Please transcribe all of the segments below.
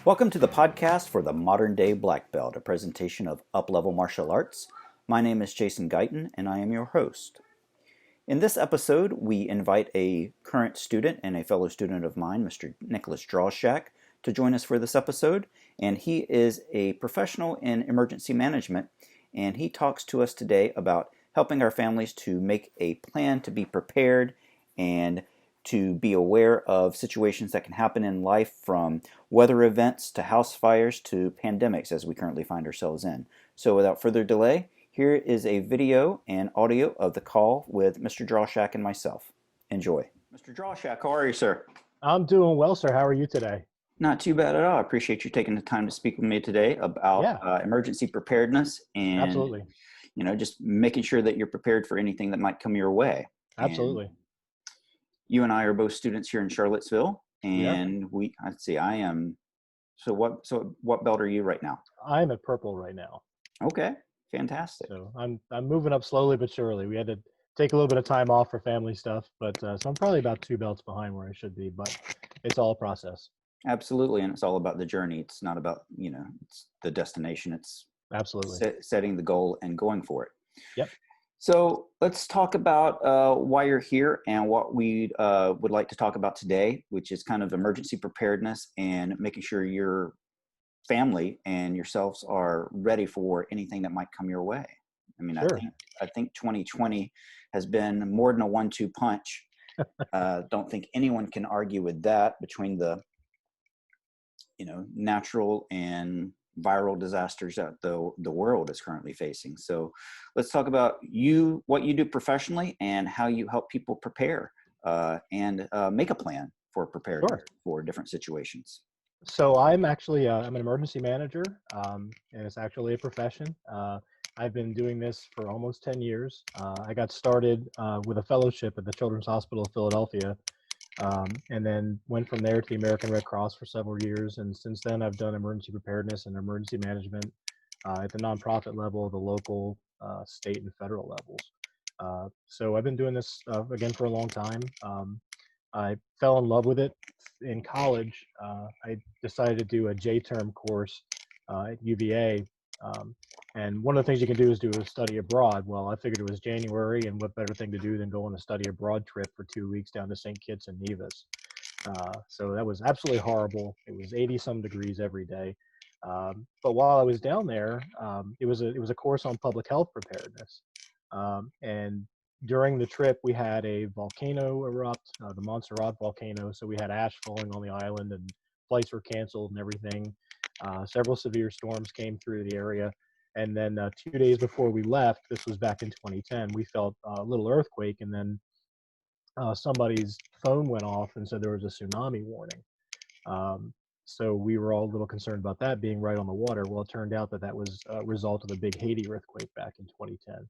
Welcome to the podcast for the Modern Day Black Belt, a presentation of UpLevel Martial Arts. My name is Jason GUYTON, and I am your host. In this episode, we invite a current student and a fellow student of mine, Mr. Nick Drauschak, to join us for this episode. And he is a professional in emergency management, and he talks to us today about helping our families to make a plan to be prepared and to be aware of situations that can happen in life, from weather events to house fires to pandemics as we currently find ourselves in. So without further delay, here is a video and audio of the call with Mr. Drauschak and myself. Enjoy. Mr. Drauschak, how are you, sir? I'm doing well, sir. How are you today? Not too bad at all. I appreciate you taking the time to speak with me today about Yeah, emergency preparedness and, absolutely. just making sure that you're prepared for anything that might come your way. And Absolutely. you and I are both students here in Charlottesville, We are. and I am, so what belt are you right now? I'm at purple right now. Okay, fantastic. So I'm moving up slowly but surely. We had to take a little bit of time off for family stuff, but so I'm probably about 2 belts behind where I should be, but it's all a process. Absolutely, and it's all about the journey. It's not about, it's the destination. It's Absolutely. setting the goal and going for it. Yep. So let's talk about why you're here and what we would like to talk about today, which is kind of emergency preparedness and making sure your family and yourselves are ready for anything that might come your way. I mean, Sure. I think 2020 has been more than a 1-2 punch. Don't think anyone can argue with that, between the natural and viral disasters that the world is currently facing. So let's talk about what you do professionally and how you help people prepare and make a plan for preparedness Sure. for different situations. So I'm actually I'm an emergency manager, and it's actually a profession. I've been doing this for almost 10 years. I got started with a fellowship at the Children's Hospital of Philadelphia, and then went from there to the American Red Cross for several years. And since then, I've done emergency preparedness and emergency management at the nonprofit level, the local, state, and federal levels. So I've been doing this again for a long time. I fell in love with it in college. I decided to do a J-term course at UVA. Um, and one of the things you can do is do a study abroad. Well, I figured it was January, and what better thing to do than go on a study abroad trip for 2 weeks down to St. Kitts and Nevis. So that was absolutely horrible. It was 80 some degrees every day. But while I was down there, it was a course on public health preparedness. And during the trip, we had a volcano erupt, the Montserrat volcano. So we had ash falling on the island, and flights were canceled and everything. Several severe storms came through the area. And then 2 days before we left, this was back in 2010, we felt a little earthquake, and then somebody's phone went off and said there was a tsunami warning. Um, so we were all a little concerned about that being right on the water. Well, it turned out that that was a result of the big Haiti earthquake back in 2010.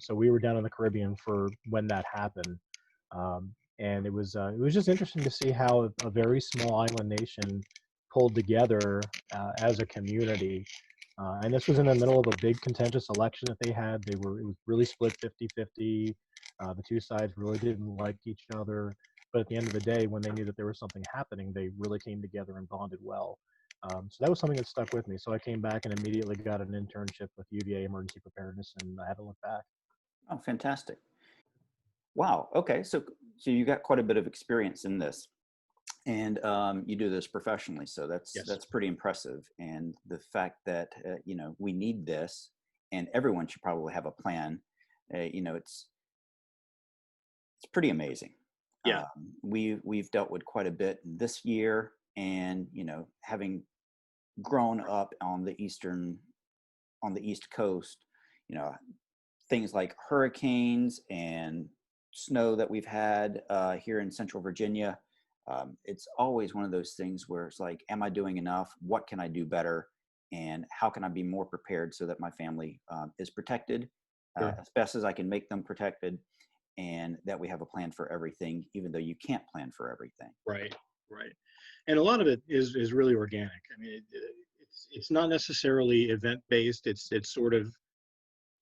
So we were down in the Caribbean for when that happened, and it was just interesting to see how a very small island nation pulled together as a community. And this was in the middle of a big contentious election that they had. It was really split 50-50. The two sides really didn't like each other. But at the end of the day, when they knew that there was something happening, they really came together and bonded well. So that was something that stuck with me. So I came back and immediately got an internship with UVA Emergency Preparedness, and I haven't looked back. Oh, fantastic. Wow. Okay. So you got quite a bit of experience in this, and you do this professionally. So Yes, that's pretty impressive. And the fact that we need this, and everyone should probably have a plan. It's pretty amazing. yeah, We've dealt with quite a bit this year, and having grown up on the East Coast, you know, things like hurricanes and snow that we've had here in Central Virginia. It's always one of those things where it's like, am I doing enough? What can I do better? And how can I be more prepared so that my family is protected sure. as best as I can make them protected, and that we have a plan for everything, even though you can't plan for everything. Right, right. And a lot of it is really organic. I mean, it's not necessarily event based. It's sort of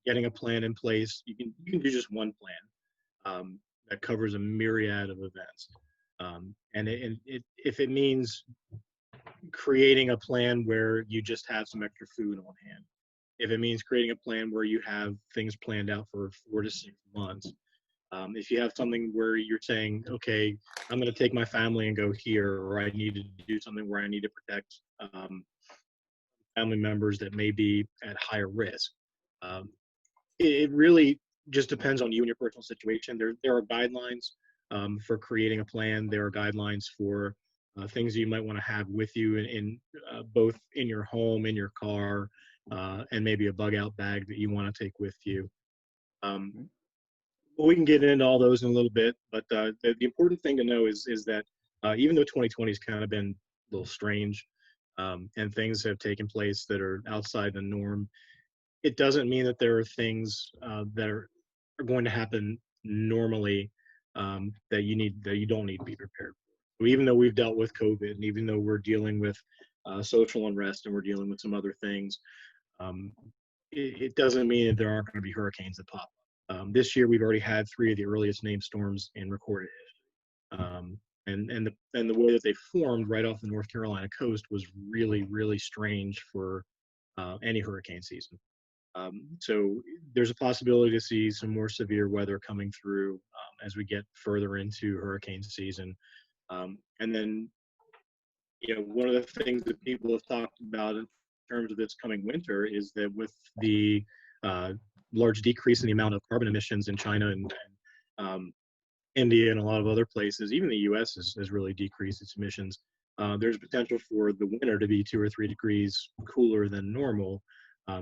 getting a plan in place. You can do just one plan that covers a myriad of events. And if it means creating a plan where you just have some extra food on hand. If it means creating a plan where you have things planned out for 4 to 6 months, if you have something where you're saying, okay, I'm going to take my family and go here, or I need to do something where I need to protect family members that may be at higher risk. Um, it really just depends on you and your personal situation. There are guidelines for creating a plan. There are guidelines for things you might want to have with you in both in your home, in your car, and maybe a bug out bag that you want to take with you. We can get into all those in a little bit, but the important thing to know is that even though 2020 has kind of been a little strange, and things have taken place that are outside the norm, it doesn't mean that there are things that are going to happen normally that you don't need to be prepared for. So even though we've dealt with COVID, and even though we're dealing with social unrest, and we're dealing with some other things, um, it doesn't mean that there aren't going to be hurricanes that pop up. This year, we've already had 3 of the earliest named storms in recorded history. And the way that they formed right off the North Carolina coast was really strange for any hurricane season. So there's a possibility to see some more severe weather coming through as we get further into hurricane season. And then, one of the things that people have talked about in terms of this coming winter is that with the large decrease in the amount of carbon emissions in China and India and a lot of other places, even the U.S. has really decreased its emissions. There's potential for the winter to be 2 or 3 degrees cooler than normal,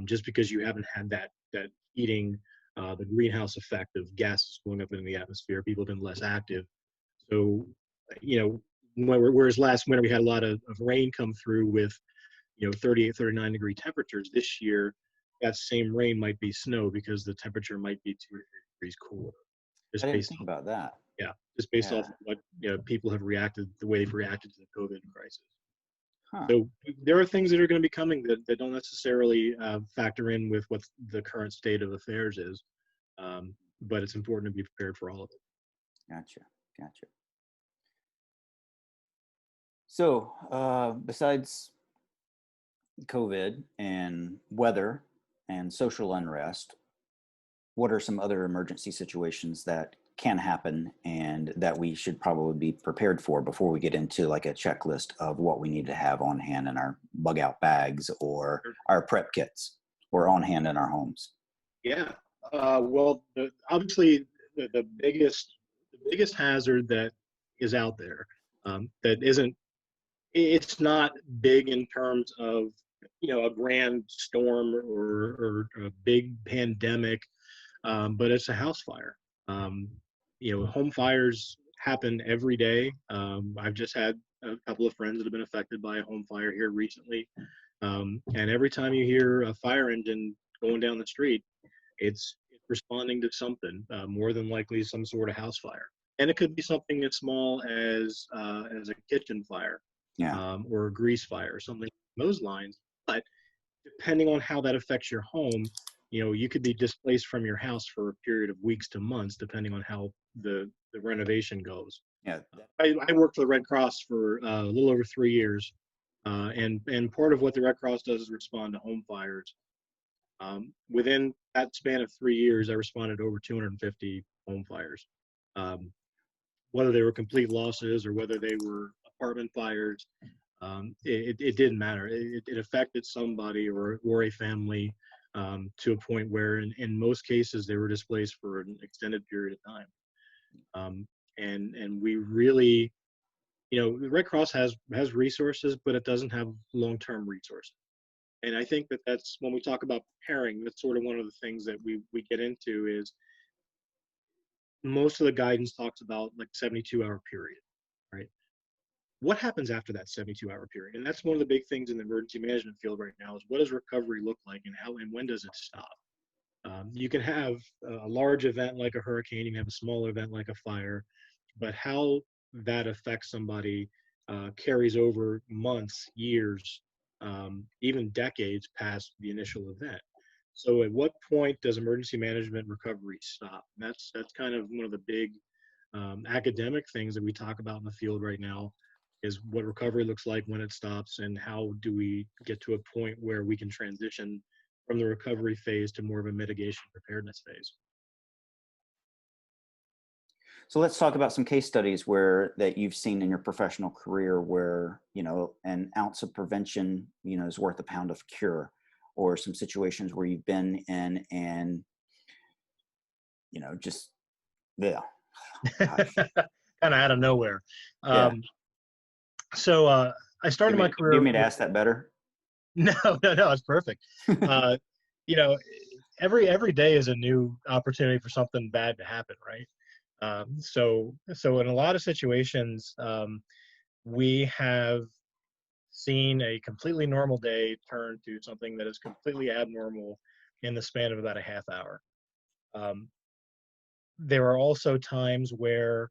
just because you haven't had that heating, the greenhouse effect of gases going up into the atmosphere. People have been less active. So, whereas last winter we had a lot of rain come through with 38, 39 degree temperatures, this year that same rain might be snow because the temperature might be 2 or 3 degrees cooler. I didn't think about that. Yeah, just based off of what people have reacted, the way they've reacted to the COVID crisis. Huh. So there are things that are going to be coming that don't necessarily factor in with what the current state of affairs is, but it's important to be prepared for all of it. Gotcha. So besides COVID and weather and social unrest, what are some other emergency situations that can happen and that we should probably be prepared for before we get into like a checklist of what we need to have on hand in our bug out bags or our prep kits or on hand in our homes? Yeah. Well, obviously the biggest hazard that is out there that isn't, it's not big in terms of a grand storm or a big pandemic, but it's a house fire. Home fires happen every day. I've just had a couple of friends that have been affected by a home fire here recently, and every time you hear a fire engine going down the street, it's responding to something, more than likely some sort of house fire. And it could be something as small as a kitchen fire, or a grease fire, or something along those lines. But depending on how that affects your home, you could be displaced from your house for a period of weeks to months, depending on how the renovation goes. Yeah. I worked for the Red Cross for a little over 3 years, and part of what the Red Cross does is respond to home fires. Within that span of 3 years, I responded to over 250 home fires. Whether they were complete losses or whether they were apartment fires, it didn't matter. It affected somebody or a family to a point where, in most cases, they were displaced for an extended period of time. And we really, the Red Cross has resources, but it doesn't have long-term resources. And I think that's when we talk about preparing, that's sort of one of the things that we get into is most of the guidance talks about like 72-hour period, right? What happens after that 72-hour period? And that's one of the big things in the emergency management field right now is what does recovery look like and how and when does it stop? You can have a large event like a hurricane, you can have a small event like a fire, but how that affects somebody carries over months, years, even decades past the initial event. So at what point does emergency management recovery stop? And that's kind of one of the big academic things that we talk about in the field right now. is what recovery looks like when it stops, and how do we get to a point where we can transition from the recovery phase to more of a mitigation preparedness phase. So let's talk about some case studies that you've seen in your professional career where, an ounce of prevention, is worth a pound of cure, or some situations where you've been in and, just, yeah. Gosh. Kind of out of nowhere. Yeah. So I started my Do career. you want me to ask that better? No, it's perfect. You know, every day is a new opportunity for something bad to happen, right? So in a lot of situations, we have seen a completely normal day turn to something that is completely abnormal in the span of about a half hour. There are also times where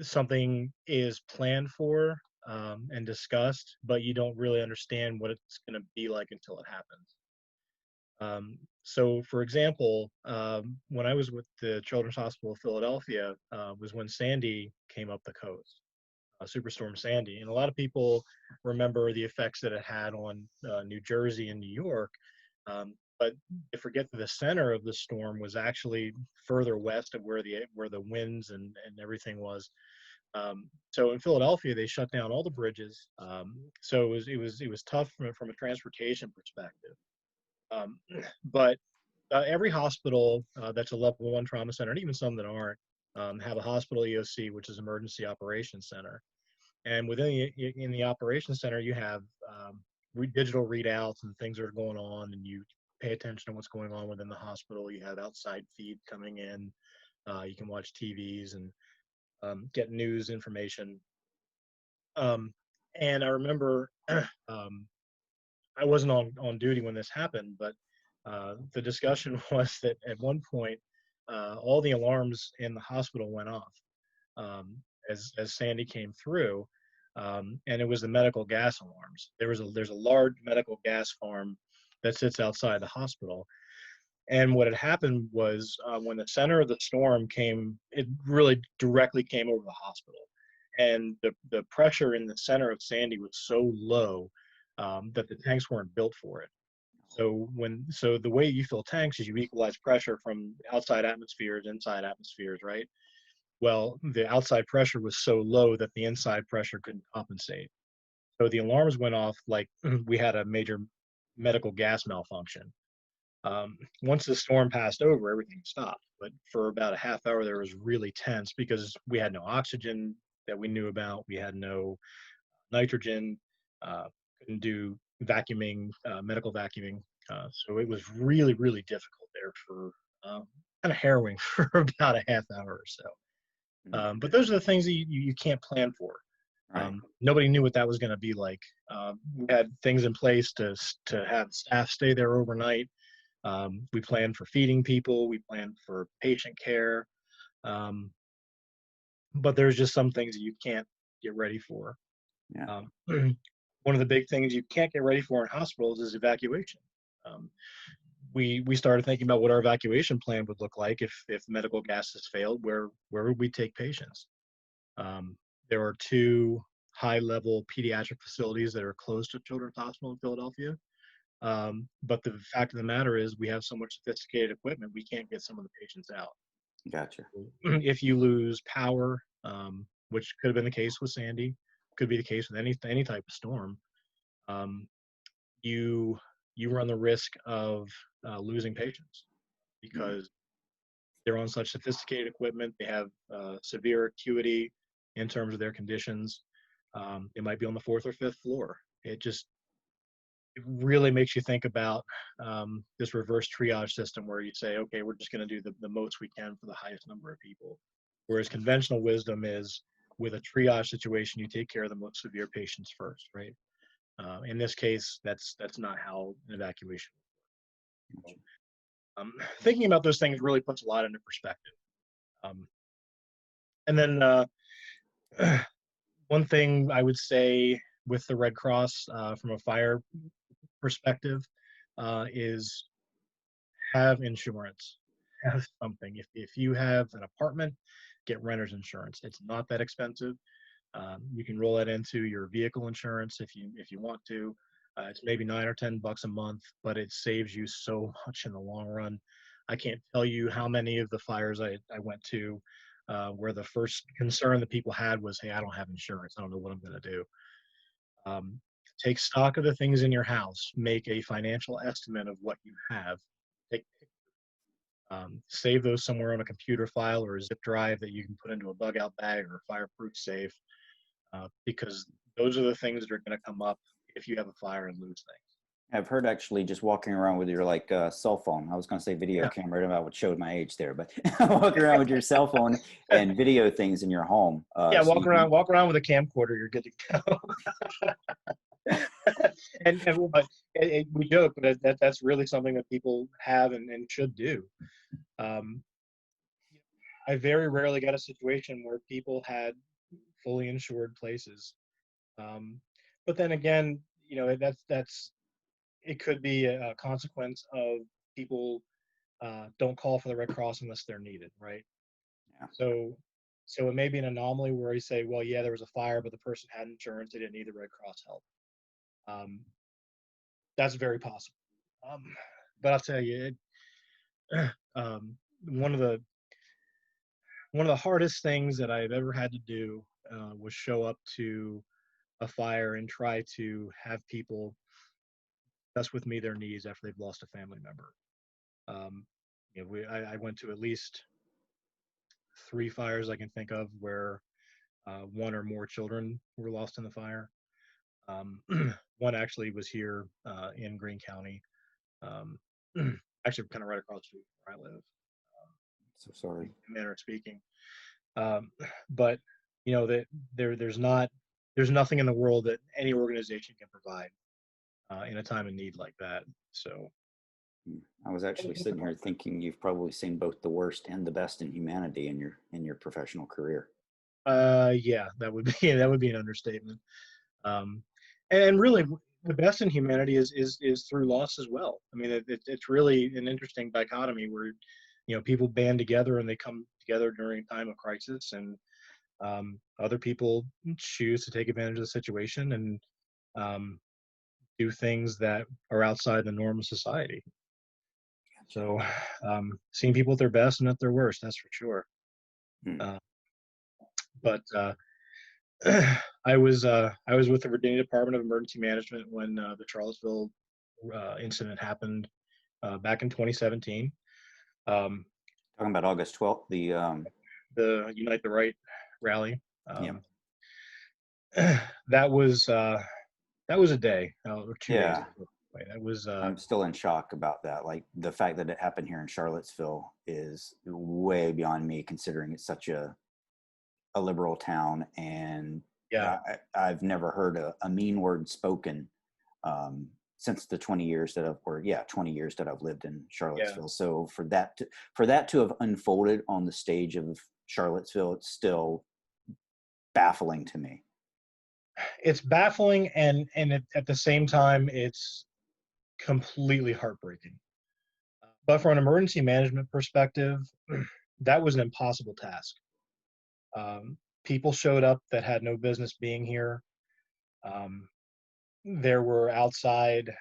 something is planned for and discussed, but you don't really understand what it's going to be like until it happens. So, for example, when I was with the Children's Hospital of Philadelphia, was when Sandy came up the coast, Superstorm Sandy. And a lot of people remember the effects that it had on New Jersey and New York. But they forget that the center of the storm was actually further west of where the winds and everything was. So in Philadelphia, they shut down all the bridges. So it was tough from a transportation perspective. But every hospital that's a level 1 trauma center, and even some that aren't, have a hospital EOC, which is Emergency Operations Center. And in the operations center, you have digital readouts and things that are going on, and you pay attention to what's going on within the hospital. You have outside feed coming in. You can watch TVs and get news information. And I remember I wasn't on duty when this happened, but the discussion was that at one point, all the alarms in the hospital went off as Sandy came through, and it was the medical gas alarms. There's a large medical gas farm that sits outside the hospital, and what had happened was when the center of the storm came, it really directly came over the hospital, and the pressure in the center of Sandy was so low that the tanks weren't built for it. So the way you fill tanks is you equalize pressure from outside atmospheres, inside atmospheres, right? Well, the outside pressure was so low that the inside pressure couldn't compensate. So the alarms went off like we had a major medical gas malfunction. Once the storm passed over, everything stopped. But for about a half hour, there was really tense because we had no oxygen that we knew about. We had no nitrogen, couldn't do vacuuming, medical vacuuming. So it was really, really difficult there for kind of harrowing for about a half hour or so. But those are the things that you can't plan for. Right. Nobody knew what that was going to be like. We had things in place to have staff stay there overnight. We planned for feeding people. We planned for patient care. But there's just some things that you can't get ready for. Yeah. One of the big things you can't get ready for in hospitals is evacuation. We started thinking about what our evacuation plan would look like if medical gases failed. Where would we take patients? There are 2 high-level pediatric facilities that are close to Children's Hospital in Philadelphia. But the fact of the matter is we have so much sophisticated equipment, we can't get some of the patients out. Gotcha. If you lose power, which could have been the case with Sandy, could be the case with any type of storm, you run the risk of losing patients because they're on such sophisticated equipment. They have severe acuity in terms of their conditions. It might be on the 4th or 5th floor. It really makes you think about this reverse triage system where you say, okay, we're just going to do the most we can for the highest number of people. Whereas conventional wisdom is, with a triage situation, you take care of the most severe patients first, right? In this case, that's not how an evacuation works. Thinking about those things really puts a lot into perspective. And then one thing I would say with the Red Cross from a fire perspective is have insurance, have something. If you have an apartment, get renter's insurance. It's not that expensive. You can roll that into your vehicle insurance if you want to. It's maybe $9 or $10 a month, but it saves you so much in the long run. I can't tell you how many of the fires I went to where the first concern that people had was, hey, I don't have insurance. I don't know what I'm going to do. Um, Take stock of the things in your house. Make a financial estimate of what you have. Take Save those somewhere on a computer file or a zip drive that you can put into a bug out bag or a fireproof safe, because those are the things that are going to come up if you have a fire and lose things. I've heard actually just walking around with your like cell phone. I was going to say video Yeah. camera, and I would show my age there, but walking around with your cell phone and video things in your home. Yeah, So walk around with a camcorder, you're good to go. and we joke, but that's really something that people have and should do. Um, I very rarely got a situation where people had fully insured places. But then again, that's it could be a consequence of people don't call for the Red Cross unless they're needed, right? yeah. So it may be an anomaly where you say, well, yeah, there was a fire, but the person had insurance, they didn't need the Red Cross help. That's very possible. But I'll tell you, um, one of the hardest things that I've ever had to do was show up to a fire and try to have people discuss with me their needs after they've lost a family member. I went to at least 3 fires I can think of where one or more children were lost in the fire. One actually was here in Greene County, um, actually kind of right across the street where I live. So sorry. In manner of speaking, but that there's nothing in the world that any organization can provide in a time of need like that. So I was actually sitting here thinking you've probably seen both the worst and the best in humanity in your professional career. yeah, that would be that would be an understatement. Um, and really, the best in humanity is through loss as well. I mean, it's really an interesting dichotomy where people band together and they come together during a time of crisis, and other people choose to take advantage of the situation and um, do things that are outside the norm of society. So, seeing people at their best and at their worst, that's for sure. Hmm. But I was with the Virginia Department of Emergency Management when the Charlottesville incident happened back in 2017. Talking about August 12th, The Unite the Right rally. yeah. That was a day or 2 days. Yeah. That was I'm still in shock about that. Like the fact that it happened here in Charlottesville is way beyond me, considering it's such a liberal town, and yeah. I've never heard a mean word spoken since the 20 years that 20 years that I've lived in Charlottesville. Yeah. So for that to have unfolded on the stage of Charlottesville, it's still baffling to me. It's baffling, and at the same time, it's completely heartbreaking. But from an emergency management perspective, that was an impossible task. People showed up that had no business being here. There were outside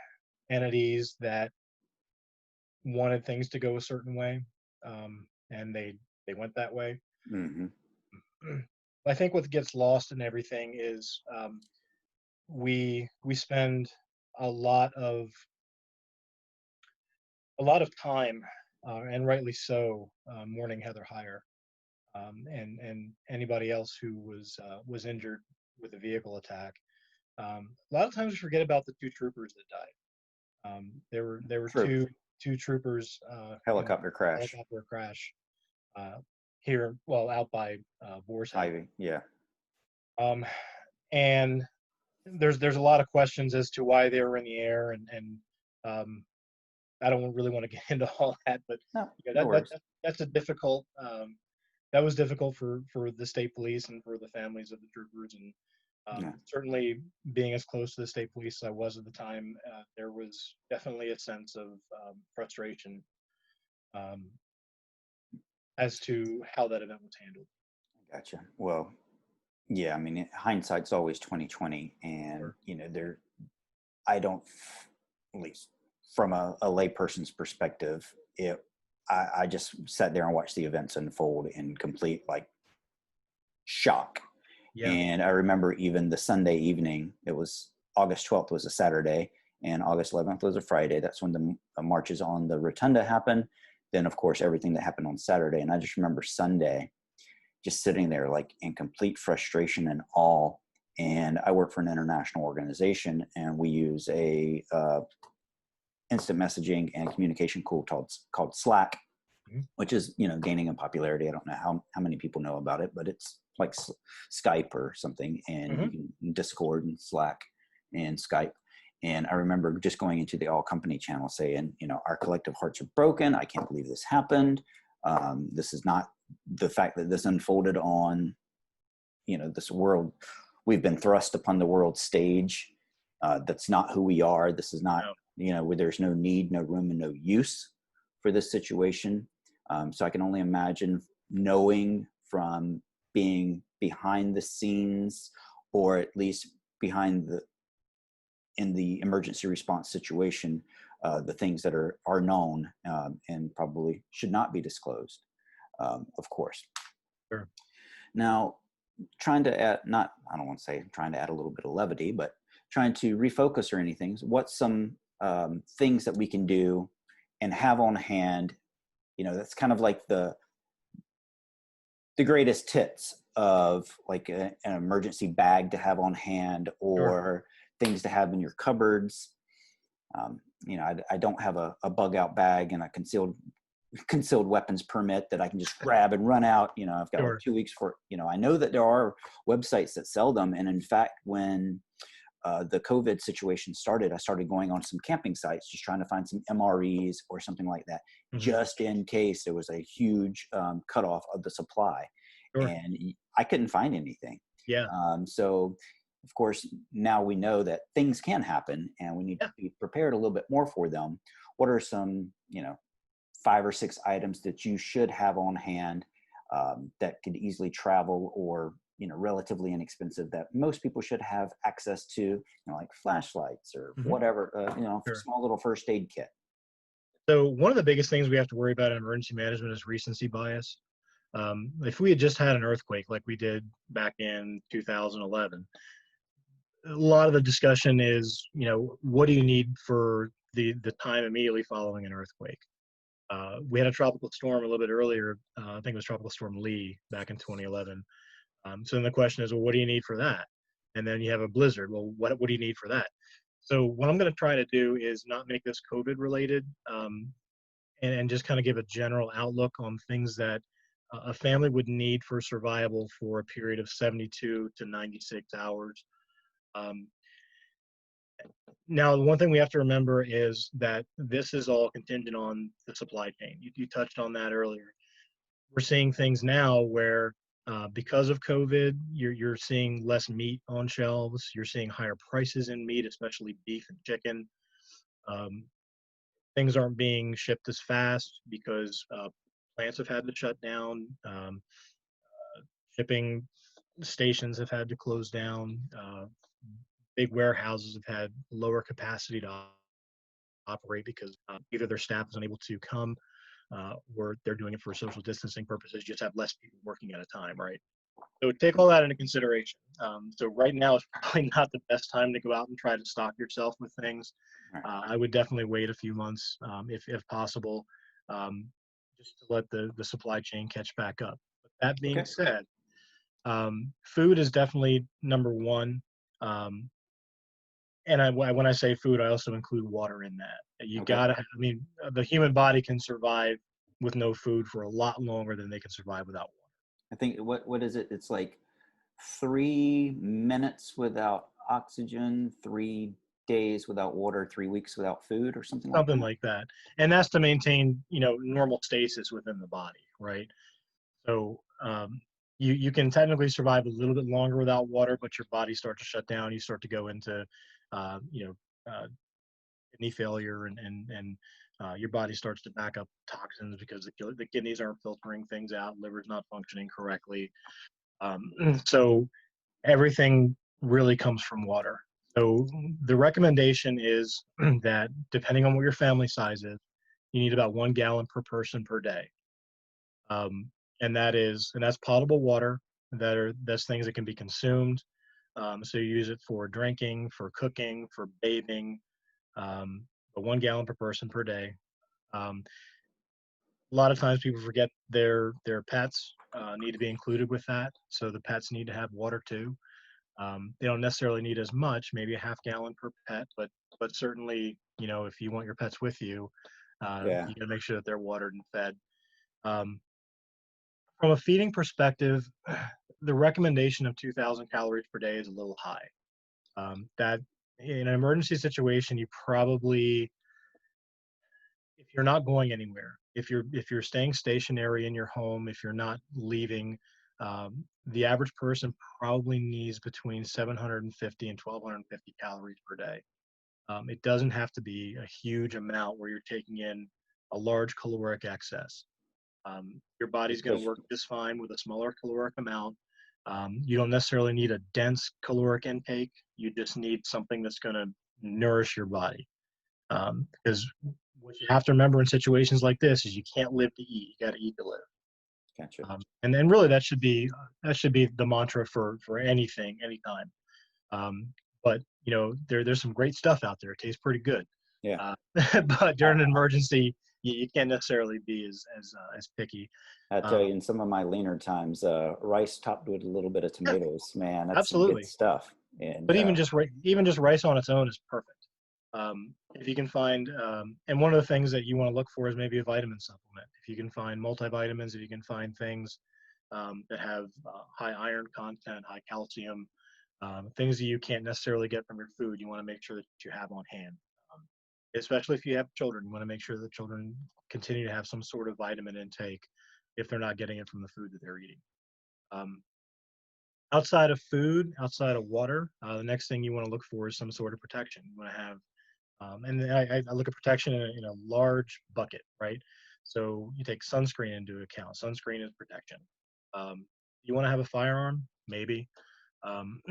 entities that wanted things to go a certain way, and they went that way. Mm-hmm. I think what gets lost in everything is we spend a lot of time, and rightly so, mourning Heather Heyer, and anybody else who was injured with a vehicle attack. A lot of times we forget about the 2 troopers that died. There were True. two troopers. Helicopter crash. Helicopter crash here, well, out by Boar's Head. Ivy, yeah. And there's a lot of questions as to why they were in the air, and I don't really want to get into all that, but No, yeah, no worries. that's a difficult. That was difficult for the state police and for the families of the troopers, and Yeah. certainly being as close to the state police as I was at the time, there was definitely a sense of frustration as to how that event was handled. Gotcha. Well, Yeah, I mean, hindsight's always 2020, and Sure. I don't, at least from a layperson's perspective, I just sat there and watched the events unfold in complete like shock. Yeah. And I remember even the Sunday evening, it was August 12th was a Saturday, and August 11th was a Friday. That's when the marches on the rotunda happened. Then, of course, everything that happened on Saturday. And I just remember Sunday just sitting there like in complete frustration and awe. And I work for an international organization, and we use a instant messaging and communication called Slack, Mhm. which is gaining in popularity. I don't know how many people know about it, but it's like Skype or something, and you Mhm. can Discord and Slack and Skype. And I remember just going into the all company channel saying, our collective hearts are broken. I can't believe this happened. This is not the fact that this unfolded on this world. We've been thrust upon the world stage. That's not who we are. This is not, No. where there's no need, no room, and no use for this situation. So I can only imagine knowing from being behind the scenes, or at least behind in the emergency response situation, the things that are known, and probably should not be disclosed, of course. Sure. Now, trying to add, not, I don't want to say trying to add a little bit of levity, but trying to refocus or anything, what's some things that we can do and have on hand? That's kind of like the greatest hits of like an emergency bag to have on hand, Sure. or things to have in your cupboards. I don't have a bug out bag and a concealed weapons permit that I can just grab and run out. I've got like Sure. 2 weeks for, I know that there are websites that sell them. And in fact, when the COVID situation started, I started going on some camping sites, just trying to find some MREs or something like that, Mhm. just in case there was a huge cutoff of the supply. Sure. And I couldn't find anything. Yeah. So, of course, now we know that things can happen, and we need to Yeah. be prepared a little bit more for them. What are some, 5 or 6 items that you should have on hand, that could easily travel, or relatively inexpensive, that most people should have access to, like flashlights or Mhm. whatever, Sure. small little first aid kit. So one of the biggest things we have to worry about in emergency management is recency bias. If we had just had an earthquake like we did back in 2011, a lot of the discussion is, what do you need for the time immediately following an earthquake? We had a tropical storm a little bit earlier. I think it was Tropical Storm Lee back in 2011. So then the question is, well, what do you need for that? And then you have a blizzard. Well, what do you need for that? So what I'm going to try to do is not make this COVID related, and just kind of give a general outlook on things that a family would need for survival for a period of 72 to 96 hours. Um, Now, the one thing we have to remember is that this is all contingent on the supply chain. You touched on that earlier. We're seeing things now where, because of COVID, you're seeing less meat on shelves. You're seeing higher prices in meat, especially beef and chicken. Um, Things aren't being shipped as fast because plants have had to shut down. Shipping stations have had to close down. Big warehouses have had lower capacity to operate because either their staff is unable to come, or they're doing it for social distancing purposes. You just have less people working at a time, right? So take all that into consideration. So right now is probably not the best time to go out and try to stock yourself with things. All right. I would definitely wait a few months, if possible, um, just to let the supply chain catch back up. But that being Okay. said, food is definitely number one. Um, and when I say food, I also include water in that. You Okay. gotta, I mean, the human body can survive with no food for a lot longer than they can survive without water. I think what is it? It's like 3 minutes without oxygen, 3 days without water, 3 weeks without food, or something like Something that. like that. And that's to maintain, normal stasis within the body, right? So you can technically survive a little bit longer without water, but your body starts to shut down. You start to go into, uh, you know, uh, kidney failure, and your body starts to back up toxins because the kidneys aren't filtering things out, liver's not functioning correctly. So everything really comes from water. So the recommendation is that depending on what your family size is, you need about 1 gallon per person per day. Um, and that's potable water. That's things that can be consumed. So you use it for drinking, for cooking, for bathing. But 1 gallon per person per day. Um, a lot of times people forget their pets need to be included with that. So the pets need to have water too. They don't necessarily need as much, maybe a half gallon per pet, but certainly, if you want your pets with you, Yeah. you got to make sure that they're watered and fed. Um, from a feeding perspective, the recommendation of 2,000 calories per day is a little high. That in an emergency situation, you probably, if you're not going anywhere, if you're staying stationary in your home, if you're not leaving, the average person probably needs between 750 and 1,250 calories per day. It doesn't have to be a huge amount where you're taking in a large caloric excess. Your body's going to Because work just fine with a smaller caloric amount. You don't necessarily need a dense caloric intake. You just need something that's going to nourish your body. Because what you have to remember in situations like this is you can't live to eat. You got to eat to live. gotcha. And then really that should be the mantra for anything, anytime. Um, but there's some great stuff out there. It tastes pretty good. Yeah. Uh, but during an emergency, you can't necessarily be as picky. I tell Um, you, in some of my leaner times, rice topped with a little bit of yeah, tomatoes, man, that's some good absolutely. stuff. And But even just rice on its own is perfect. If you can find, and one of the things that you want to look for is maybe a vitamin supplement. If you can find multivitamins, if you can find things that have high iron content, high calcium, things that you can't necessarily get from your food, you want to make sure that you have on hand. Um, Especially if you have children, you want to make sure that children continue to have some sort of vitamin intake if they're not getting it from the food that they're eating. Um, Outside of food, outside of water, the next thing you want to look for is some sort of protection. You want to have and I look at protection in a large bucket, right? So you take sunscreen into account. Sunscreen is protection. You want to have a firearm? Maybe. Um,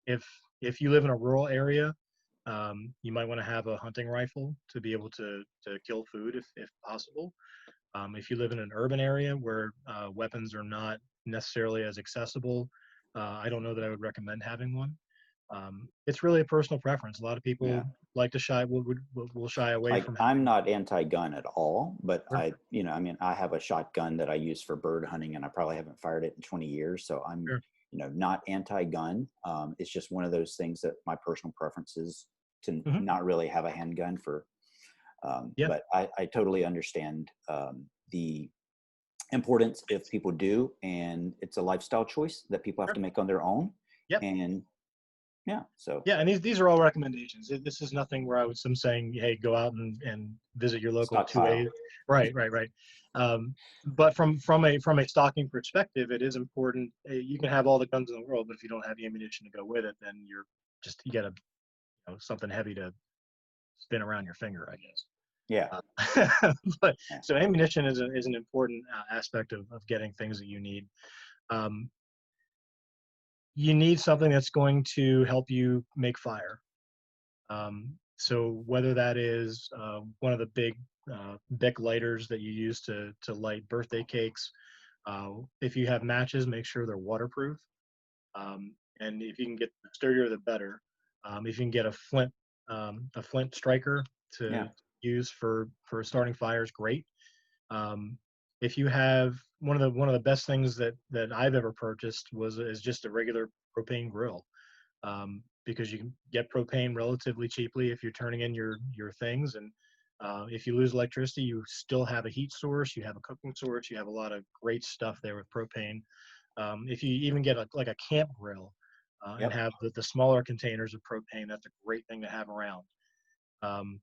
if if you live in a rural area, you might want to have a hunting rifle to be able to kill food if possible. If you live in an urban area where weapons are not necessarily as accessible, I don't know that I would recommend having one. It's really a personal preference. A lot of yeah, people like to will shy away like from I'm having. not anti-gun at all, but Sure, I mean, I have a shotgun that I use for bird hunting, and I probably haven't fired it in 20 years. So I'm, sure. not anti-gun. It's just one of those things that my personal preference is to Hmm. not really have a handgun for. Yeah, But I totally understand the importance if people do, and it's a lifestyle choice that people have sure. to make on their own. Yep. And yeah, so Yeah, and these are all recommendations. This is nothing where I'm saying, hey, go out and visit your local stockpile. 2A. Right, right, right. But from a stocking perspective, it is important. You can have all the guns in the world, but if you don't have the ammunition to go with it, then you got to something heavy to spin around your finger, I guess. Yeah, But yeah, so ammunition is an important aspect of getting things that you need. Um, you need something that's going to help you make fire. So whether that is one of the big Bic lighters that you use to light birthday cakes, if you have matches, make sure they're waterproof. And if you can get the sturdier, the better. If you can get a flint striker yeah. to use for starting fires, great. Um, if you have one of the best things that I've ever purchased is just a regular propane grill, because you can get propane relatively cheaply if you're turning in your things, and if you lose electricity, you still have a heat source, you have a cooking source, you have a lot of great stuff there with propane. If you even get like a camp grill and Yep. have the smaller containers of propane, that's a great thing to have around. Um,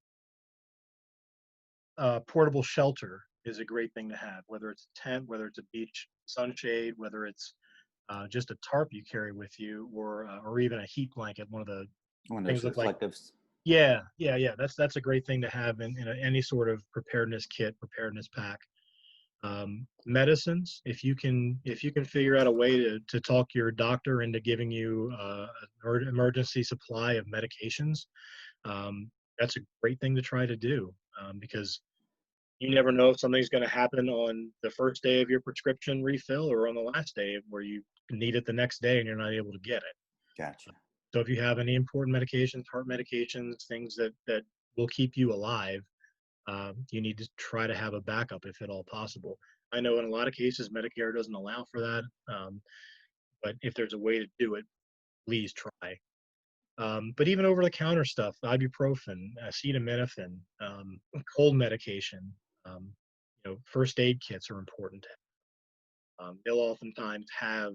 Portable shelter is a great thing to have, whether it's a tent, whether it's a beach sunshade, whether it's just a tarp you carry with you, or even a heat blanket. One of the One of things those look like, reflectives. yeah, yeah, yeah. That's a great thing to have in any sort of preparedness kit, preparedness pack. Medicines, if you can figure out a way to talk your doctor into giving you an emergency supply of medications, that's a great thing to try to do, because you never know if something's going to happen on the first day of your prescription refill or on the last day where you need it the next day and you're not able to get it. Gotcha. So if you have any important medications, heart medications, things that will keep you alive, you need to try to have a backup if at all possible. I know in a lot of cases Medicare doesn't allow for that, but if there's a way to do it, please try. But even over-the-counter stuff, ibuprofen, acetaminophen, cold medication, first aid kits are important. They'll oftentimes have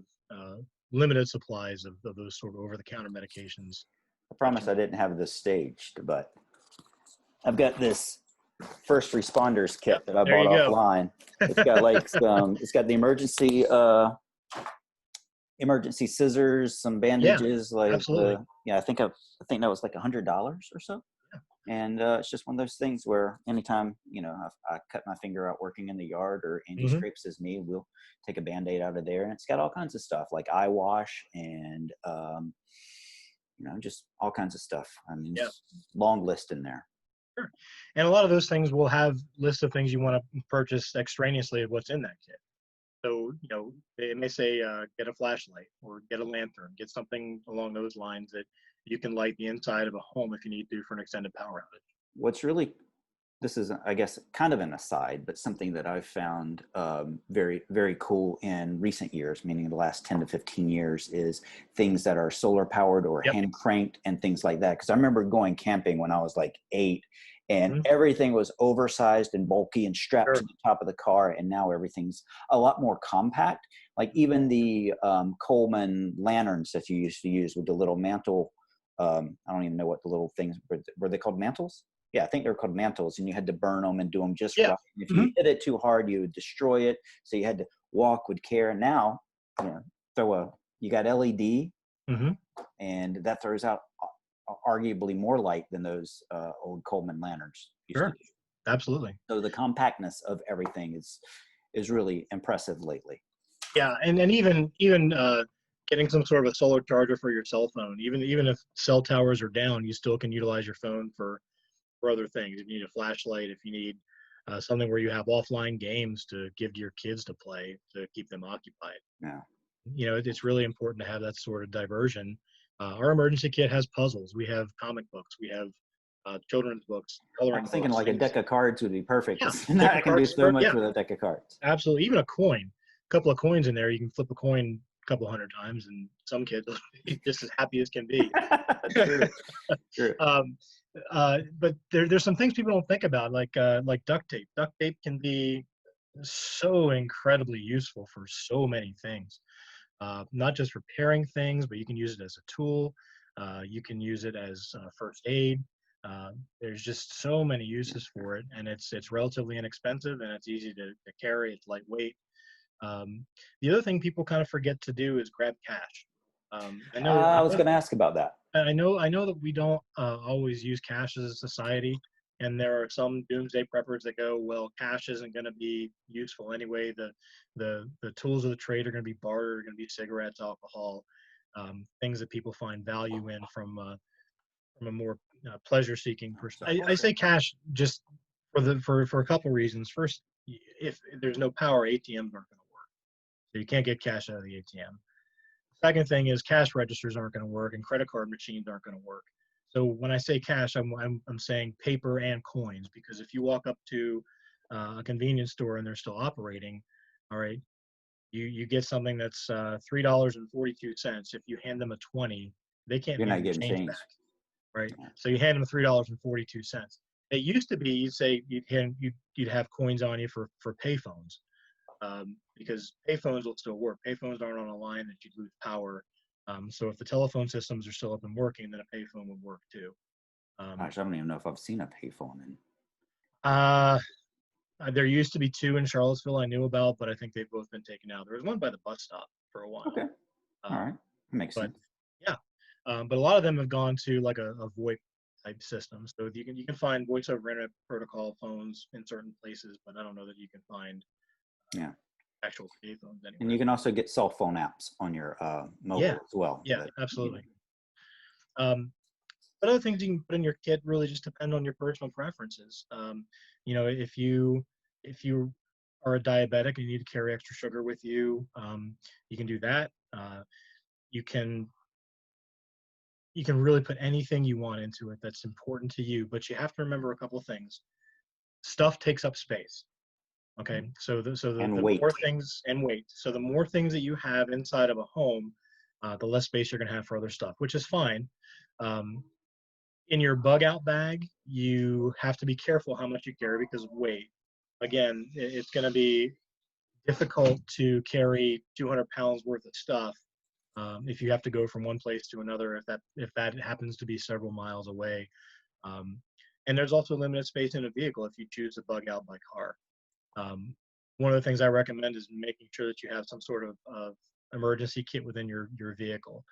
limited supplies of those sort of over-the-counter medications. I promise I didn't have this staged, but I've got this first responders kit that I bought offline. It's got like it's got the emergency scissors, some bandages, absolutely. I think that was like $100 or so. And it's just one of those things where anytime, I cut my finger out working in the yard or Andy scrapes his knee, we'll take a Band-Aid out of there. And it's got all kinds of stuff like eye wash and, just all kinds of stuff. I mean, long list in there. Sure. And a lot of those things will have lists of things you want to purchase extraneously of what's in that kit. So, they may say, get a flashlight or get a lantern, get something along those lines that you can light the inside of a home if you need to for an extended power outage. This is, I guess, kind of an aside, but something that I've found very, very cool in recent years, meaning the last 10 to 15 years, is things that are solar powered or hand cranked and things like that. Because I remember going camping when I was like 8, and everything was oversized and bulky and strapped to the top of the car. And now everything's a lot more compact. Like even the Coleman lanterns that you used to use with the little mantle. I don't even know what the little things were. They called mantles? Yeah, I think they were called mantles, and you had to burn them and do them just right. If you hit it too hard, you would destroy it. So you had to walk with care. And now, you got LED, and that throws out arguably more light than those old Coleman lanterns. Absolutely. So the compactness of everything is really impressive lately. Yeah, and even getting some sort of a solar charger for your cell phone, even if cell towers are down, you still can utilize your phone for other things. If you need a flashlight, if you need something where you have offline games to give to your kids to play to keep them occupied. Yeah. It's really important to have that sort of diversion. Our emergency kit has puzzles. We have comic books. We have children's books, coloring books. I was thinking like a deck of cards would be perfect. Yeah, I can do so much with a deck of cards. Absolutely. Even a coin. A couple of coins in there. You can flip a coin a couple hundred times, and some kids will be just as happy as can be. True. But there's some things people don't think about, like duct tape. Duct tape can be so incredibly useful for so many things. Not just repairing things, but you can use it as a tool. You can use it as first aid. There's just so many uses for it, and it's relatively inexpensive, and it's easy to carry. It's lightweight. The other thing people kind of forget to do is grab cash. I was going to ask about that. I know that we don't always use cash as a society, and there are some doomsday preppers that go, well, cash isn't going to be useful anyway. The tools of the trade are going to be barter, are going to be cigarettes, alcohol, things that people find value in from a more pleasure-seeking perspective. I say cash just for a couple reasons. First, if there's no power, ATMs aren't going to work, so you can't get cash out of the ATM. Second thing is cash registers aren't going to work, and credit card machines aren't going to work. So when I say cash, I'm saying paper and coins, because if you walk up to a convenience store and they're still operating, all right, you get something that's $3.42. If you hand them a 20, they can't. You're not getting change back, right? Yeah. So you hand them $3.42. It used to be you'd have coins on you for payphones. Because payphones will still work. Payphones aren't on a line that you'd lose power. So if the telephone systems are still up and working, then a payphone would work too. Gosh, I don't even know if I've seen a payphone There used to be 2 in Charlottesville I knew about, but I think they've both been taken out. There was one by the bus stop for a while. Okay. All right. Makes sense. Yeah. But a lot of them have gone to like a VoIP type system. So you can find voice over internet protocol phones in certain places, but I don't know that you can find Yeah. actual payphones anyway. And you can also get cell phone apps on your mobile as well. Yeah, but, absolutely. But other things you can put in your kit really just depend on your personal preferences. If you are a diabetic and you need to carry extra sugar with you, you can do that. You can really put anything you want into it that's important to you, but you have to remember a couple of things. Stuff takes up space. Okay, so the weight. more things and weight. So the more things that you have inside of a home, the less space you're going to have for other stuff, which is fine. In your bug out bag, you have to be careful how much you carry because of weight. Again, it's going to be difficult to carry 200 pounds worth of stuff if you have to go from one place to another, if that happens to be several miles away. And there's also limited space in a vehicle if you choose to bug out by car. One of the things I recommend is making sure that you have some sort of emergency kit within your vehicle.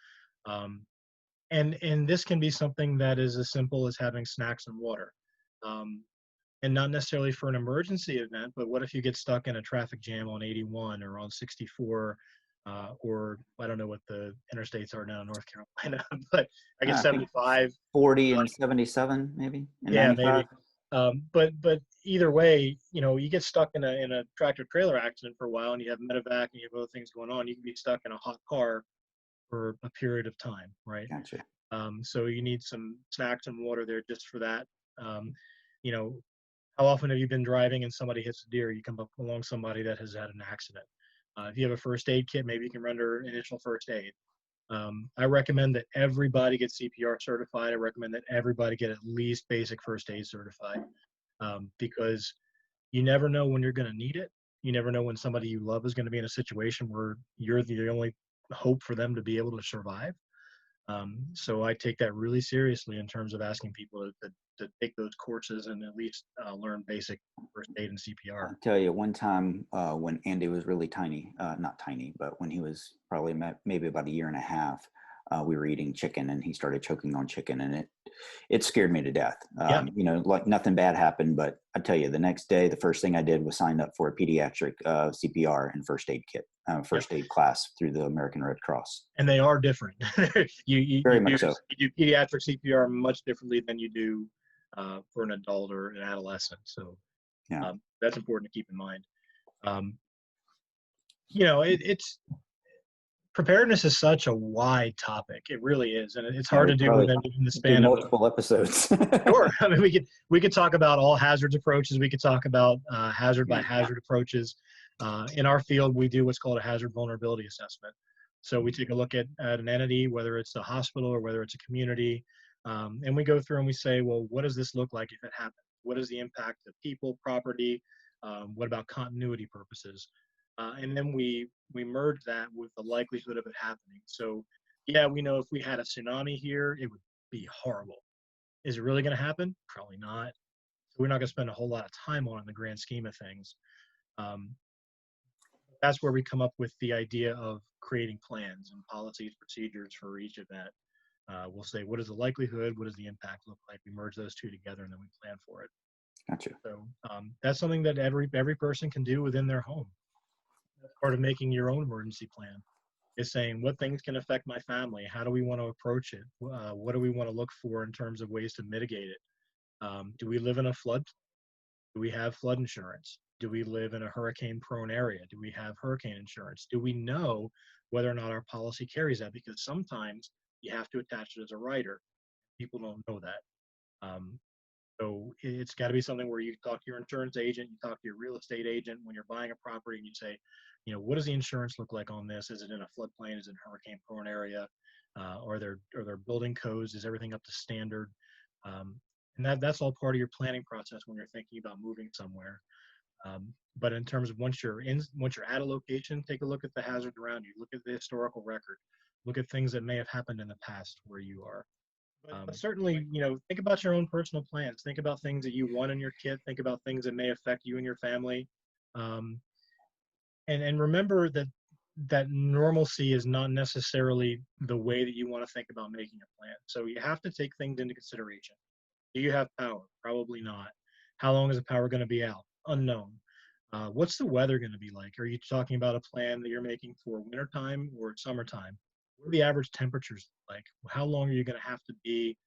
And this can be something that is as simple as having snacks and water. And not necessarily for an emergency event, but what if you get stuck in a traffic jam on 81 or on 64, or I don't know what the interstates are now in North Carolina, but I guess 75. 40 and 77 maybe? And yeah, 95? maybe. But either way, you get stuck in a tractor trailer accident for a while and you have medevac and you have other things going on, you can be stuck in a hot car for a period of time, right? Gotcha. So you need some snacks and water there just for that. How often have you been driving and somebody hits a deer? You come up along somebody that has had an accident. If you have a first aid kit, maybe you can render initial first aid. I recommend that everybody get CPR certified. I recommend that everybody get at least basic first aid certified, because you never know when you're going to need it. You never know when somebody you love is going to be in a situation where you're the only hope for them to be able to survive. So I take that really seriously in terms of asking people to take those courses and at least learn basic first aid and CPR. I'll tell you, one time when Andy was really tiny, not tiny, but when he was probably maybe about a year and a half, we were eating chicken and he started choking on chicken, and it scared me to death. Like nothing bad happened, but I tell you, the next day, the first thing I did was signed up for a pediatric CPR and first aid kit, first aid class through the American Red Cross. And they are different. Very much so. You do pediatric CPR much differently than you do for an adult or an adolescent. So that's important to keep in mind. It's preparedness is such a wide topic. It really is, and it's hard to do within the span of multiple episodes. Sure. I mean, we could talk about all hazards approaches. We could talk about hazard by hazard approaches. In our field, we do what's called a hazard vulnerability assessment. So we take a look at an entity, whether it's a hospital or whether it's a community, and we go through and we say, well, what does this look like if it happens? What is the impact of people, property? What about continuity purposes? And then we merge that with the likelihood of it happening. So yeah, we know if we had a tsunami here, it would be horrible. Is it really going to happen? Probably not. So we're not going to spend a whole lot of time on it in the grand scheme of things. That's where we come up with the idea of creating plans and policies, procedures for each event. We'll say, what is the likelihood? What does the impact look like? We merge those two together and then we plan for it. Gotcha. So that's something that every person can do within their home. That's part of making your own emergency plan, is saying what things can affect my family. How do we want to approach it? What do we want to look for in terms of ways to mitigate it? Do we live in a flood? Do we have flood insurance? Do we live in a hurricane-prone area? Do we have hurricane insurance? Do we know whether or not our policy carries that? Because sometimes you have to attach it as a rider. People don't know that. So it's got to be something where you talk to your insurance agent, you talk to your real estate agent when you're buying a property, and you say, what does the insurance look like on this? Is it in a floodplain? Is it a hurricane-prone area? Are there building codes? Is everything up to standard? And that's all part of your planning process when you're thinking about moving somewhere. But in terms of once you're at a location, take a look at the hazard around you. Look at the historical record. Look at things that may have happened in the past where you are. But certainly, think about your own personal plans. Think about things that you want in your kit. Think about things that may affect you and your family. And remember that normalcy is not necessarily the way that you want to think about making a plan. So you have to take things into consideration. Do you have power? Probably not. How long is the power going to be out? Unknown. What's the weather going to be like? Are you talking about a plan that you're making for wintertime or summertime? What are the average temperatures like? How long are you going to have to be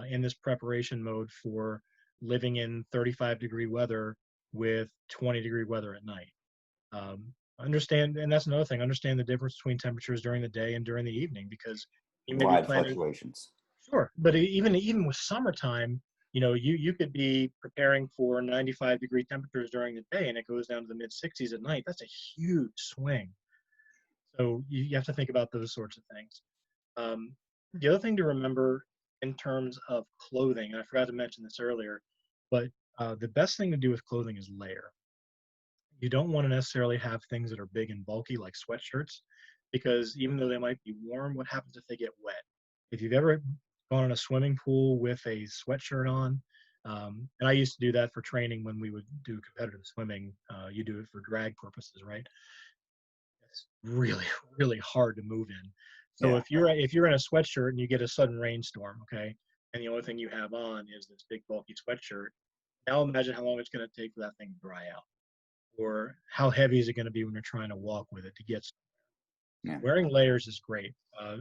in this preparation mode for living in 35-degree weather with 20-degree weather at night? Understand, and that's another thing, understand the difference between temperatures during the day and during the evening, because you may be Wide planning. fluctuations. Sure, but even with summertime, you could be preparing for 95-degree temperatures during the day, and it goes down to the mid 60s at night. That's a huge swing. So you have to think about those sorts of things. The other thing to remember in terms of clothing, and I forgot to mention this earlier, but the best thing to do with clothing is layer. You don't want to necessarily have things that are big and bulky like sweatshirts, because even though they might be warm, what happens if they get wet? If you've ever gone in a swimming pool with a sweatshirt on, and I used to do that for training when we would do competitive swimming. You do it for drag purposes, right? It's really, really hard to move in. So Yeah. if you're in a sweatshirt and you get a sudden rainstorm, okay, and the only thing you have on is this big bulky sweatshirt, now imagine how long it's going to take for that thing to dry out, or how heavy is it going to be when you're trying to walk with it to get. Yeah. Wearing layers is great,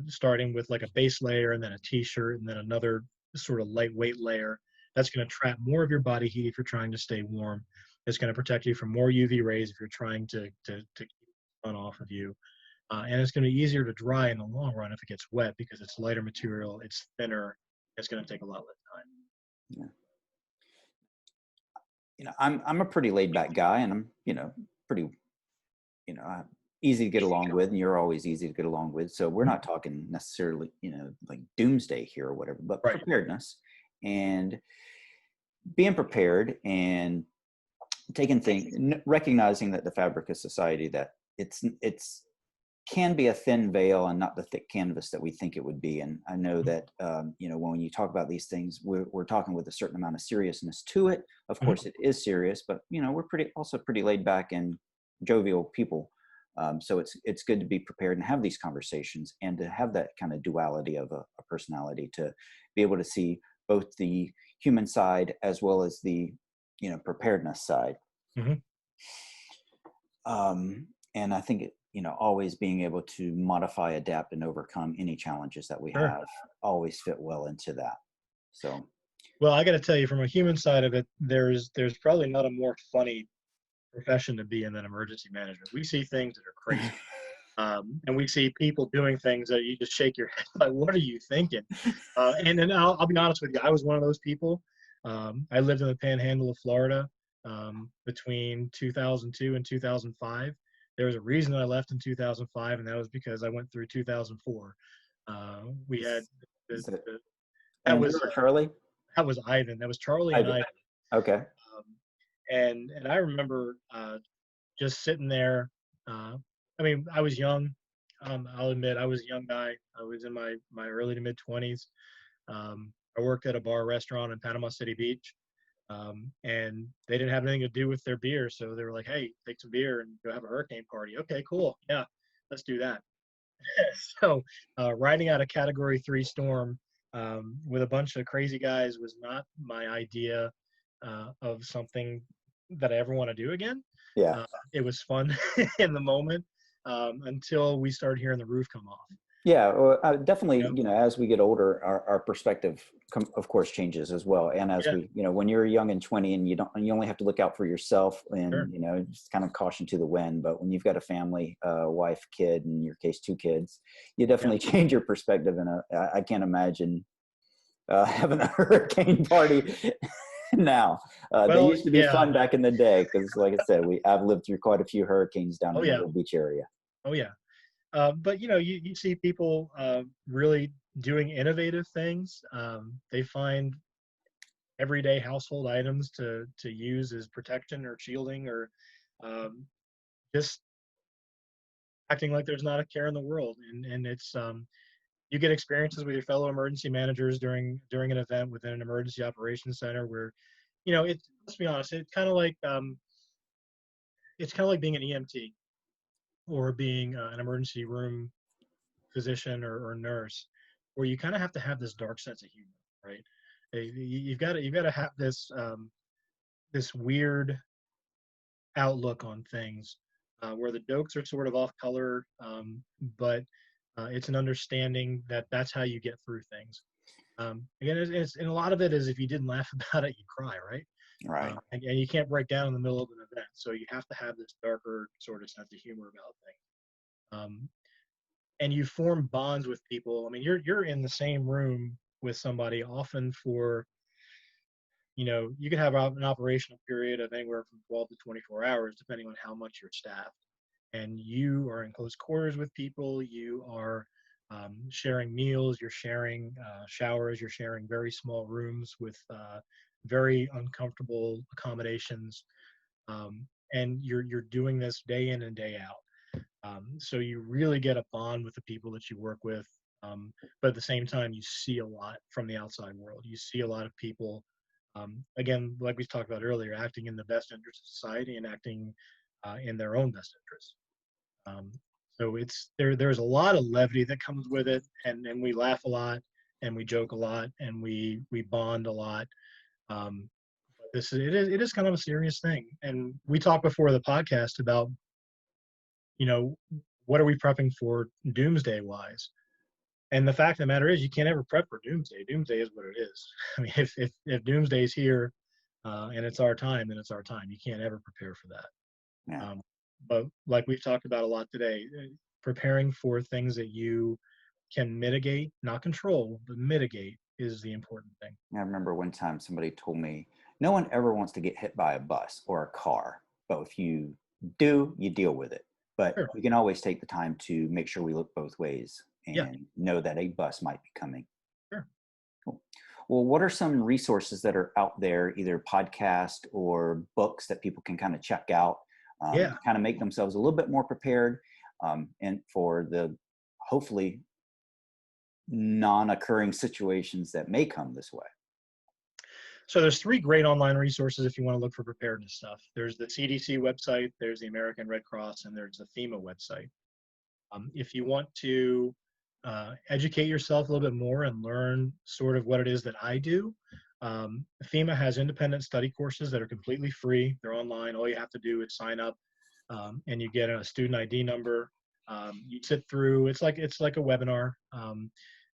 starting with like a base layer and then a t-shirt and then another sort of lightweight layer. That's going to trap more of your body heat if you're trying to stay warm. It's going to protect you from more UV rays if you're trying to keep the sun off of you. And it's going to be easier to dry in the long run if it gets wet, because it's lighter material, it's thinner, it's going to take a lot less time. Yeah. I'm a pretty laid back guy, and I'm pretty easy to get along with, and you're always easy to get along with. So we're not talking necessarily like doomsday here or whatever, but Right. preparedness and being prepared and taking things, recognizing that the fabric of society, that it's can be a thin veil and not the thick canvas that we think it would be. And I know that, when you talk about these things, we're talking with a certain amount of seriousness to it. Of course, it is serious, but, we're also pretty laid back and jovial people. So it's good to be prepared and have these conversations, and to have that kind of duality of a personality, to be able to see both the human side as well as the, preparedness side. Mm-hmm. And I think always being able to modify, adapt, and overcome any challenges that we Sure. have always fit well into that. So, Well, I got to tell you, from a human side of it, there's probably not a more funny profession to be in than emergency management. We see things that are crazy. And we see people doing things that you just shake your head like, what are you thinking? And then I'll be honest with you, I was one of those people. I lived in the panhandle of Florida between 2002 and 2005. There was a reason I left in 2005, and that was because I went through 2004. We had that Andrew was or Charlie? That was Ivan. That was Charlie and Ivan. Okay. And I remember just sitting there. I was young. I'll admit I was a young guy. I was in my early to mid 20s. I worked at a bar restaurant in Panama City Beach, and they didn't have anything to do with their beer, so they were like, "Hey, take some beer and go have a hurricane party." Okay, cool. Yeah, let's do that. So, riding out a Category 3 storm with a bunch of crazy guys was not my idea of something that I ever want to do again. Yeah. It was fun in the moment until we started hearing the roof come off. Yeah, well, definitely, Yep. as we get older, our perspective, of course, changes as well. And as Yeah, we, when you're young and 20, and you only have to look out for yourself, sure. and, just kind of caution to the wind. But when you've got a family, wife, kid, in your case, 2 kids, you definitely change your perspective. And I can't imagine having a hurricane party now. They Well, used to be yeah. fun back in the day, because, like I said, I've lived through quite a few hurricanes down Oh, in the yeah. Myrtle Beach area. Oh, yeah. But you see people really doing innovative things. They find everyday household items to use as protection or shielding, or just acting like there's not a care in the world. And it's you get experiences with your fellow emergency managers during an event within an emergency operations center where, let's be honest, it's kind of like being an EMT or being an emergency room physician or nurse, where you kind of have to have this dark sense of humor, right? You've got to have this this weird outlook on things, where the jokes are sort of off color, but it's an understanding that that's how you get through things. Again, and a lot of it is if you didn't laugh about it, you cry, right? Right. And you can't break down in the middle of an event, so you have to have this darker sort of sense of humor about things. And you form bonds with people. I mean, you're in the same room with somebody often for, you could have an operational period of anywhere from 12 to 24 hours, depending on how much you're staffed. And you are in close quarters with people. You are sharing meals. You're sharing showers. You're sharing very small rooms with very uncomfortable accommodations. And you're doing this day in and day out. So you really get a bond with the people that you work with. But at the same time, you see a lot from the outside world. You see a lot of people, again, like we talked about earlier, acting in the best interest of society and acting in their own best interest. Um, so there's a lot of levity that comes with it, and we laugh a lot, and we joke a lot, and we bond a lot. But it is kind of a serious thing. And we talked before the podcast about, you know, what are we prepping for doomsday wise? And the fact of the matter is, you can't ever prep for doomsday. Doomsday is what it is. I mean, if doomsday is here and it's our time, then it's our time. You can't ever prepare for that. Yeah. But like we've talked about a lot today, preparing for things that you can mitigate, not control, but mitigate is the important thing. I remember one time somebody told me, no one ever wants to get hit by a bus or a car, but if you do, you deal with it. But Sure. we can always take the time to make sure we look both ways Yeah. and know that a bus might be coming. Sure. Cool. Well, what are some resources that are out there, either podcast or books that people can kind of check out, Yeah. kind of make themselves a little bit more prepared, and for the hopefully non-occurring situations that may come this way? So there's three great online resources if you want to look for preparedness stuff. There's the CDC website, there's the American Red Cross, and there's the FEMA website. If you want to educate yourself a little bit more and learn sort of what it is that I do, FEMA has independent study courses that are completely free. They're online. All you have to do is sign up, and you get a student ID number. You sit through. It's like a webinar.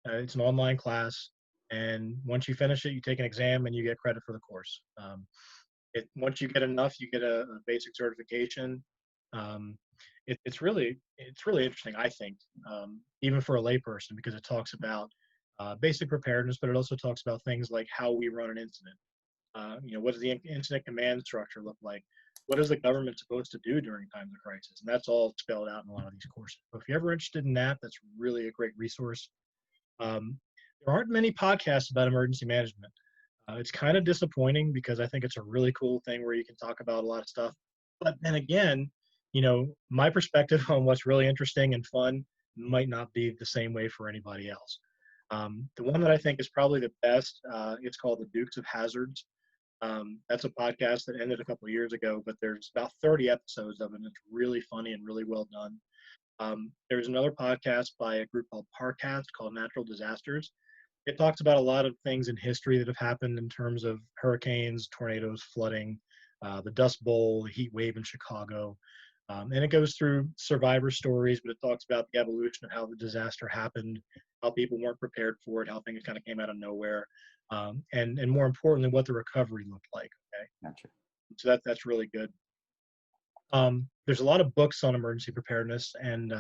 It's an online class, and once you finish it, you take an exam and you get credit for the course. Once you get enough, you get a basic certification. Um, it's really interesting, I think, even for a layperson, because it talks about basic preparedness, but it also talks about things like how we run an incident. What does the incident command structure look like? What is the government supposed to do during times of crisis? And that's all spelled out in a lot of these courses. So if you're ever interested in that, that's really a great resource. Um, there aren't many podcasts about emergency management. It's kind of disappointing because I think it's a really cool thing where you can talk about a lot of stuff. But then again, my perspective on what's really interesting and fun might not be the same way for anybody else. The one that I think is probably the best, it's called The Dukes of Hazards. That's a podcast that ended a couple of years ago, but there's about 30 episodes of it, and it's really funny and really well done. There's another podcast by a group called PARCAST called Natural Disasters. It talks about a lot of things in history that have happened in terms of hurricanes, tornadoes, flooding, the Dust Bowl, the heat wave in Chicago. And it goes through survivor stories, but it talks about the evolution of how the disaster happened, how people weren't prepared for it, how things kind of came out of nowhere, and more importantly, what the recovery looked like. Okay, Gotcha. so that's really good. There's a lot of books on emergency preparedness, and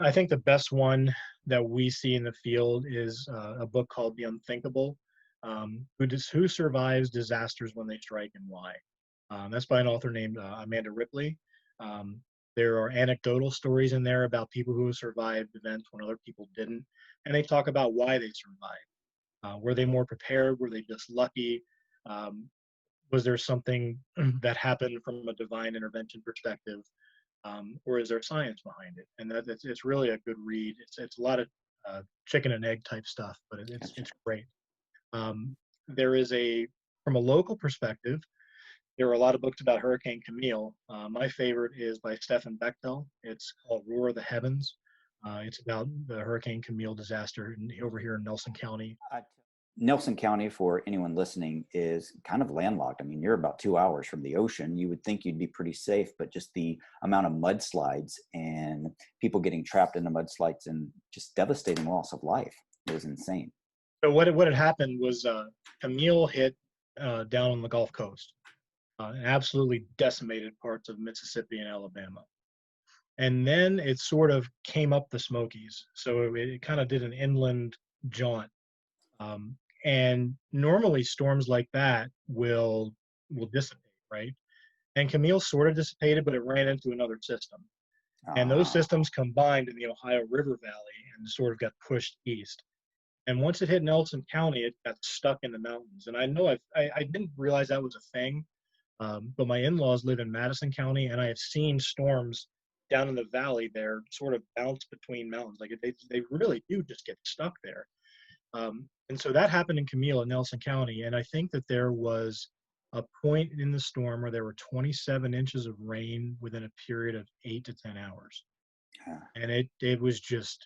I think the best one that we see in the field is a book called The Unthinkable, Who Survives Disasters When They Strike and Why. That's by an author named Amanda Ripley. Um, there are anecdotal stories in there about people who have survived events when other people didn't, and they talk about why they survived. Were they more prepared? Were they just lucky? Um, was there something that happened from a divine intervention perspective? Or is there science behind it? And it's really a good read. It's a lot of chicken and egg type stuff, but Gotcha. it's great. There is from a local perspective, there are a lot of books about Hurricane Camille. My favorite is by Stefan Bechtel. It's called Roar of the Heavens. It's about the Hurricane Camille disaster over here in Nelson County. Nelson County, for anyone listening, is kind of landlocked. I mean, you're about 2 hours from the ocean. You would think you'd be pretty safe, but just the amount of mudslides and people getting trapped in the mudslides and just devastating loss of life was insane. So what had happened was Camille hit down on the Gulf Coast and absolutely decimated parts of Mississippi and Alabama. And then it sort of came up the Smokies. So it kind of did an inland jaunt. And normally storms like that will dissipate, right? And Camille sort of dissipated, but it ran into another system. And those systems combined in the Ohio River Valley and sort of got pushed east. And once it hit Nelson County, it got stuck in the mountains. And I know I didn't realize that was a thing, but my in-laws live in Madison County, and I have seen storms down in the valley there sort of bounce between mountains. Like they really do just get stuck there. And so that happened in Camille in Nelson County. And I think that there was a point in the storm where there were 27 inches of rain within a period of 8 to 10 hours. Yeah. And it was just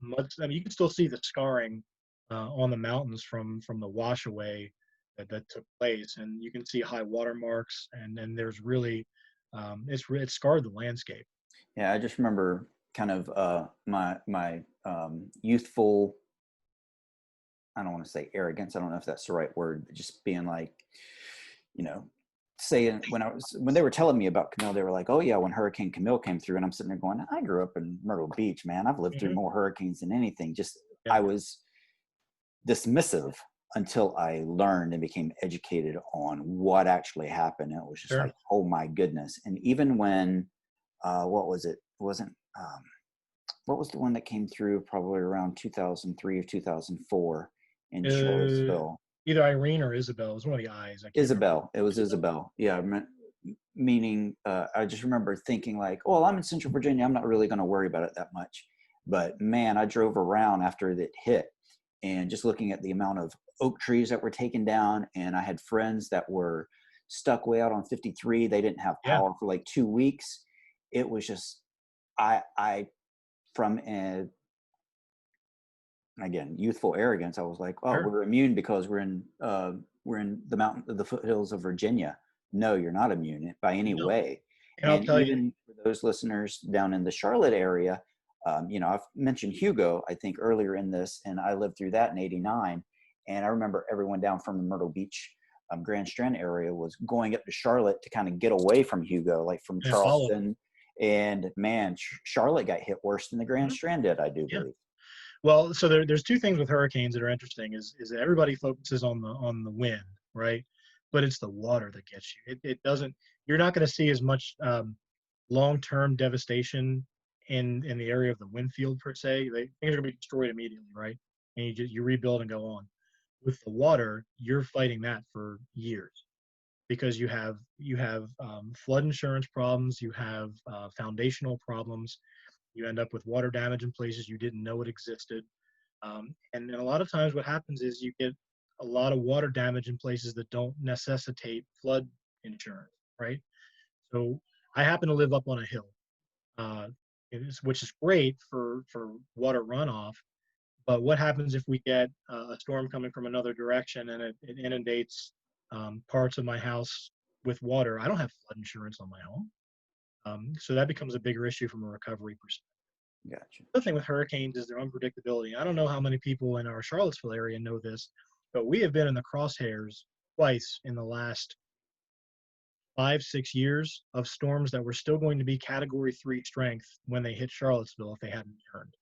much. I mean, you can still see the scarring on the mountains from the wash away that took place. And you can see high water marks. And then there's really, it scarred the landscape. Yeah, I just remember kind of my youthful, I don't want to say arrogance, I don't know if that's the right word, but just being like, saying when they were telling me about Camille, they were like, oh yeah, when Hurricane Camille came through, and I'm sitting there going, I grew up in Myrtle Beach, man. I've lived through more hurricanes than anything. I was dismissive until I learned and became educated on what actually happened. And it was just like, oh my goodness. And even when, what was it? It wasn't, what was the one that came through probably around 2003 or 2004 in Charlottesville? Either Irene or Isabel. It was one of the I's. Isabel. It was Isabel. Yeah. Meaning, I just remember thinking like, well, I'm in Central Virginia. I'm not really going to worry about it that much. But man, I drove around after it hit and just looking at the amount of oak trees that were taken down. And I had friends that were stuck way out on 53. They didn't have power for like 2 weeks. It was just, from again, youthful arrogance, I was like, oh, we're immune because we're in the foothills of Virginia. No, you're not immune by any way. And I'll tell even for those listeners down in the Charlotte area, I've mentioned Hugo, I think earlier in this, and I lived through that in '89. And I remember everyone down from the Myrtle Beach, Grand Strand area was going up to Charlotte to kind of get away from Hugo, like from Charleston. And man, Charlotte got hit worse than the Grand Strand did, I do believe. Well, so there's two things with hurricanes that are interesting is that everybody focuses on the wind, right? But it's the water that gets you. It doesn't, you're not going to see as much long-term devastation in the area of the wind field per se. Things are going to be destroyed immediately, right? And you rebuild and go on. With the water, you're fighting that for years because you have flood insurance problems, you have foundational problems. You end up with water damage in places you didn't know it existed. And a lot of times what happens is you get a lot of water damage in places that don't necessitate flood insurance, right? So I happen to live up on a hill, which is great for water runoff. But what happens if we get a storm coming from another direction and it inundates parts of my house with water? I don't have flood insurance on my home. So that becomes a bigger issue from a recovery perspective. Gotcha. The thing with hurricanes is their unpredictability. I don't know how many people in our Charlottesville area know this, but we have been in the crosshairs twice in the last 5-6 years of storms that were still going to be Category 3 strength when they hit Charlottesville if they hadn't turned.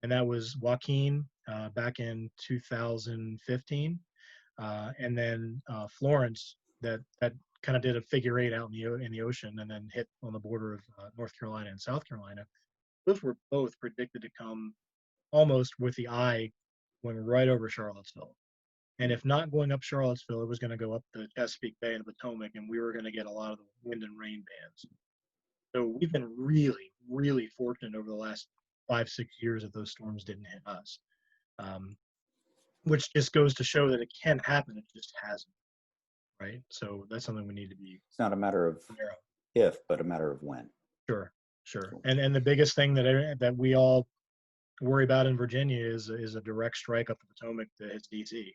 And that was Joaquin back in 2015, and then Florence that kind of did a figure 8 out in the ocean and then hit on the border of North Carolina and South Carolina. Those were both predicted to come almost with the eye going right over Charlottesville. And if not going up Charlottesville, it was going to go up the Chesapeake Bay and the Potomac, and we were going to get a lot of the wind and rain bands. So we've been really, really fortunate over the last 5-6 years that those storms didn't hit us, which just goes to show that it can happen. It just hasn't. Right. So that's something we need to be. It's not a matter of if, but a matter of when. Sure. And the biggest thing that we all worry about in Virginia is a direct strike up the Potomac that hits DC.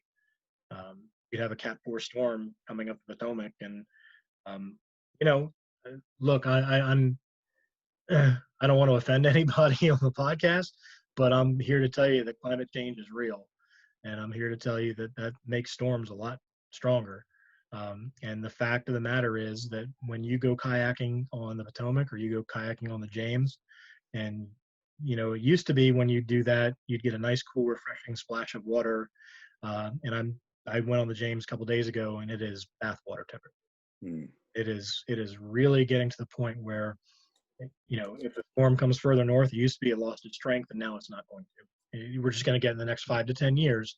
We'd have a Cat 4 storm coming up the Potomac, and um, you know, look, I'm I don't want to offend anybody on the podcast, but I'm here to tell you that climate change is real, and I'm here to tell you that that makes storms a lot stronger. And the fact of the matter is that when you go kayaking on the Potomac or you go kayaking on the James, and it used to be when you do that, you'd get a nice, cool, refreshing splash of water. I went on the James a couple days ago, and it is bathwater temperature. Mm. It is really getting to the point where, if the storm comes further north, it used to be it lost its strength, and now it's not going to. We're just going to get in the next 5 to 10 years,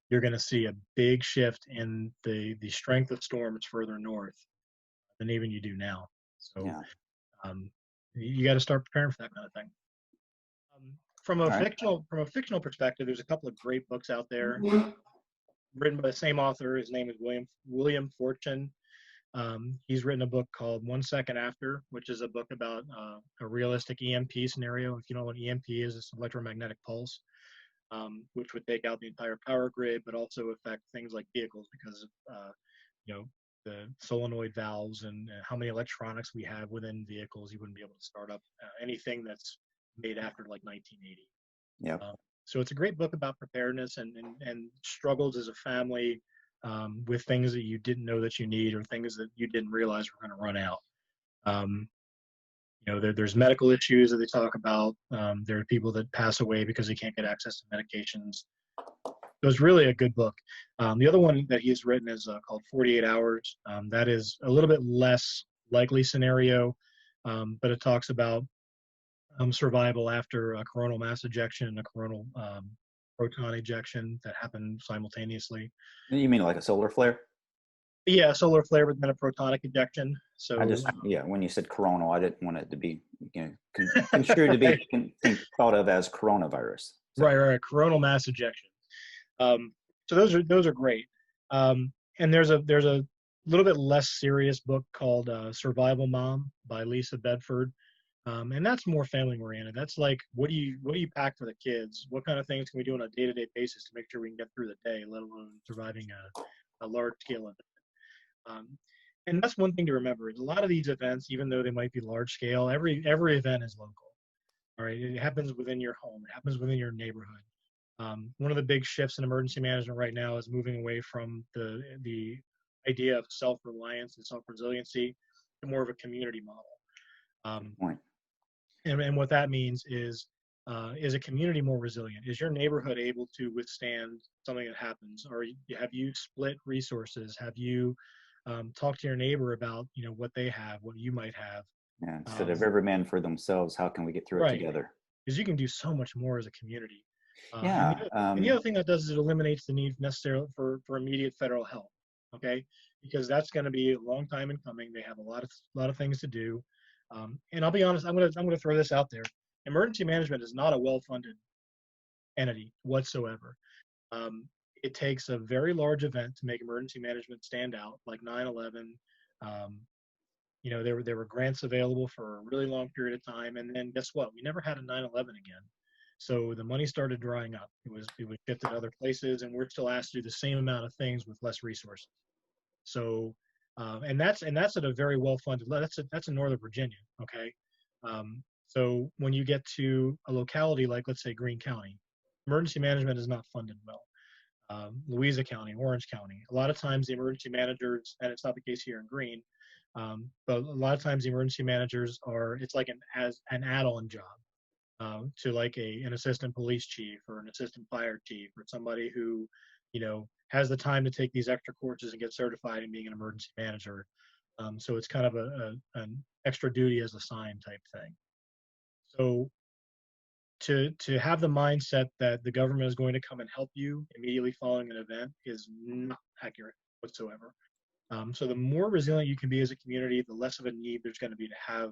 you're going to see a big shift in the strength of storms further north than even you do now. So Yeah. You got to start preparing for that kind of thing. From a All right. fictional perspective, there's a couple of great books out there written by the same author. His name is William FORSTCHEN. He's written a book called 1 Second After, which is a book about a realistic EMP scenario. If you know what EMP is, it's electromagnetic pulse, which would take out the entire power grid, but also affect things like vehicles because of the solenoid valves and how many electronics we have within vehicles. You wouldn't be able to start up anything that's made after like 1980. Yep. So it's a great book about preparedness and struggles as a family with things that you didn't know that you need or things that you didn't realize were going to run out. There's medical issues that they talk about. There are people that pass away because they can't get access to medications. So it's really a good book. The other one that he's written is called 48 Hours. That is a little bit less likely scenario, but it talks about survival after a coronal mass ejection and a coronal proton ejection that happened simultaneously. You mean like a solar flare? Yeah, solar flare with then a protonic ejection. So when you said coronal, I didn't want it to be construed to be thought of as coronavirus. So. Right, coronal mass ejection. So those are great. And there's a little bit less serious book called Survival Mom by Lisa Bedford. And that's more family oriented. That's like, what do you pack for the kids? What kind of things can we do on a day-to-day basis to make sure we can get through the day, let alone surviving a large scale event? And that's one thing to remember is a lot of these events, even though they might be large scale, every event is local. All right, it happens within your home. It happens within your neighborhood. One of the big shifts in emergency management right now is moving away from the idea of self-reliance and self-resiliency to more of a community model. Point. And what that means is a community more resilient? Is your neighborhood able to withstand something that happens? Or have you split resources? Have you talked to your neighbor about what they have, what you might have? Yeah, instead of every man for themselves, how can we get through it together? Because you can do so much more as a community. Yeah. And the other thing that does is it eliminates the need necessarily for immediate federal help. Okay, because that's going to be a long time in coming. They have a lot of things to do. And I'll be honest, I'm gonna throw this out there. Emergency management is not a well-funded entity whatsoever. It takes a very large event to make emergency management stand out, like 9/11. There were grants available for a really long period of time, and then guess what? We never had a 9/11 again. So the money started drying up. It was shifted to other places, and we're still asked to do the same amount of things with less resources. So, and that's at a very well-funded level. That's in Northern Virginia. Okay. So when you get to a locality like, let's say, Greene County, emergency management is not funded well. Louisa County, Orange County, a lot of times the emergency managers, and it's not the case here in Greene, but a lot of times the emergency managers it's like an add-on job to like an assistant police chief or an assistant fire chief or somebody who, has the time to take these extra courses and get certified in being an emergency manager. So it's kind of an extra duty as assigned type thing. So to have the mindset that the government is going to come and help you immediately following an event is not accurate whatsoever. So the more resilient you can be as a community, the less of a need there's going to be to have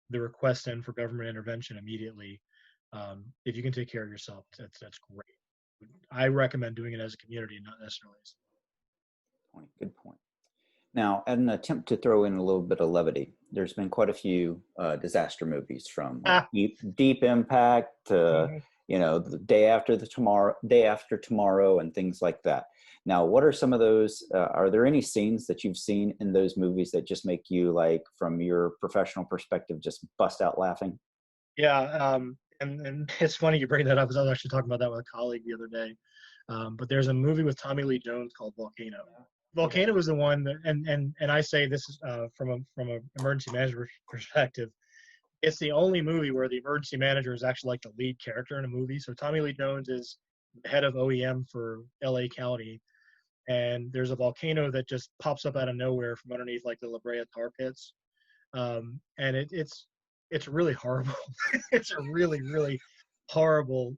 the request in for government intervention immediately. If you can take care of yourself, that's great. I recommend doing it as a community, not necessarily as a Good point. Now, at an attempt to throw in a little bit of levity, there's been quite a few disaster movies from Deep Impact to the day after tomorrow, and things like that. Now, what are some of those? Are there any scenes that you've seen in those movies that just make you, like, from your professional perspective, just bust out laughing? Yeah, and it's funny you bring that up because I was actually talking about that with a colleague the other day. But there's a movie with Tommy Lee Jones called Volcano. Volcano was the one that, and I say this is from a emergency management perspective. It's the only movie where the emergency manager is actually like the lead character in a movie. So Tommy Lee Jones is the head of OEM for LA County, and there's a volcano that just pops up out of nowhere from underneath like the La Brea tar pits, and it's really horrible. It's a really really horrible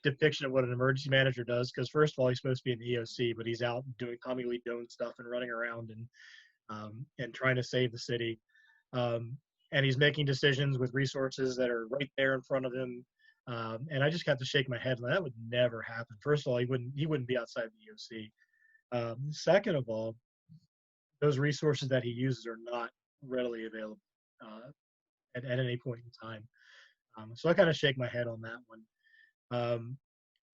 depiction of what an emergency manager does. Because first of all, he's supposed to be in the EOC, but he's out doing Tommy Lee Jones stuff and running around and trying to save the city. And he's making decisions with resources that are right there in front of him. And I just got to shake my head. That would never happen. First of all, he wouldn't be outside the EOC. Second of all, those resources that he uses are not readily available at any point in time. So I kind of shake my head on that one.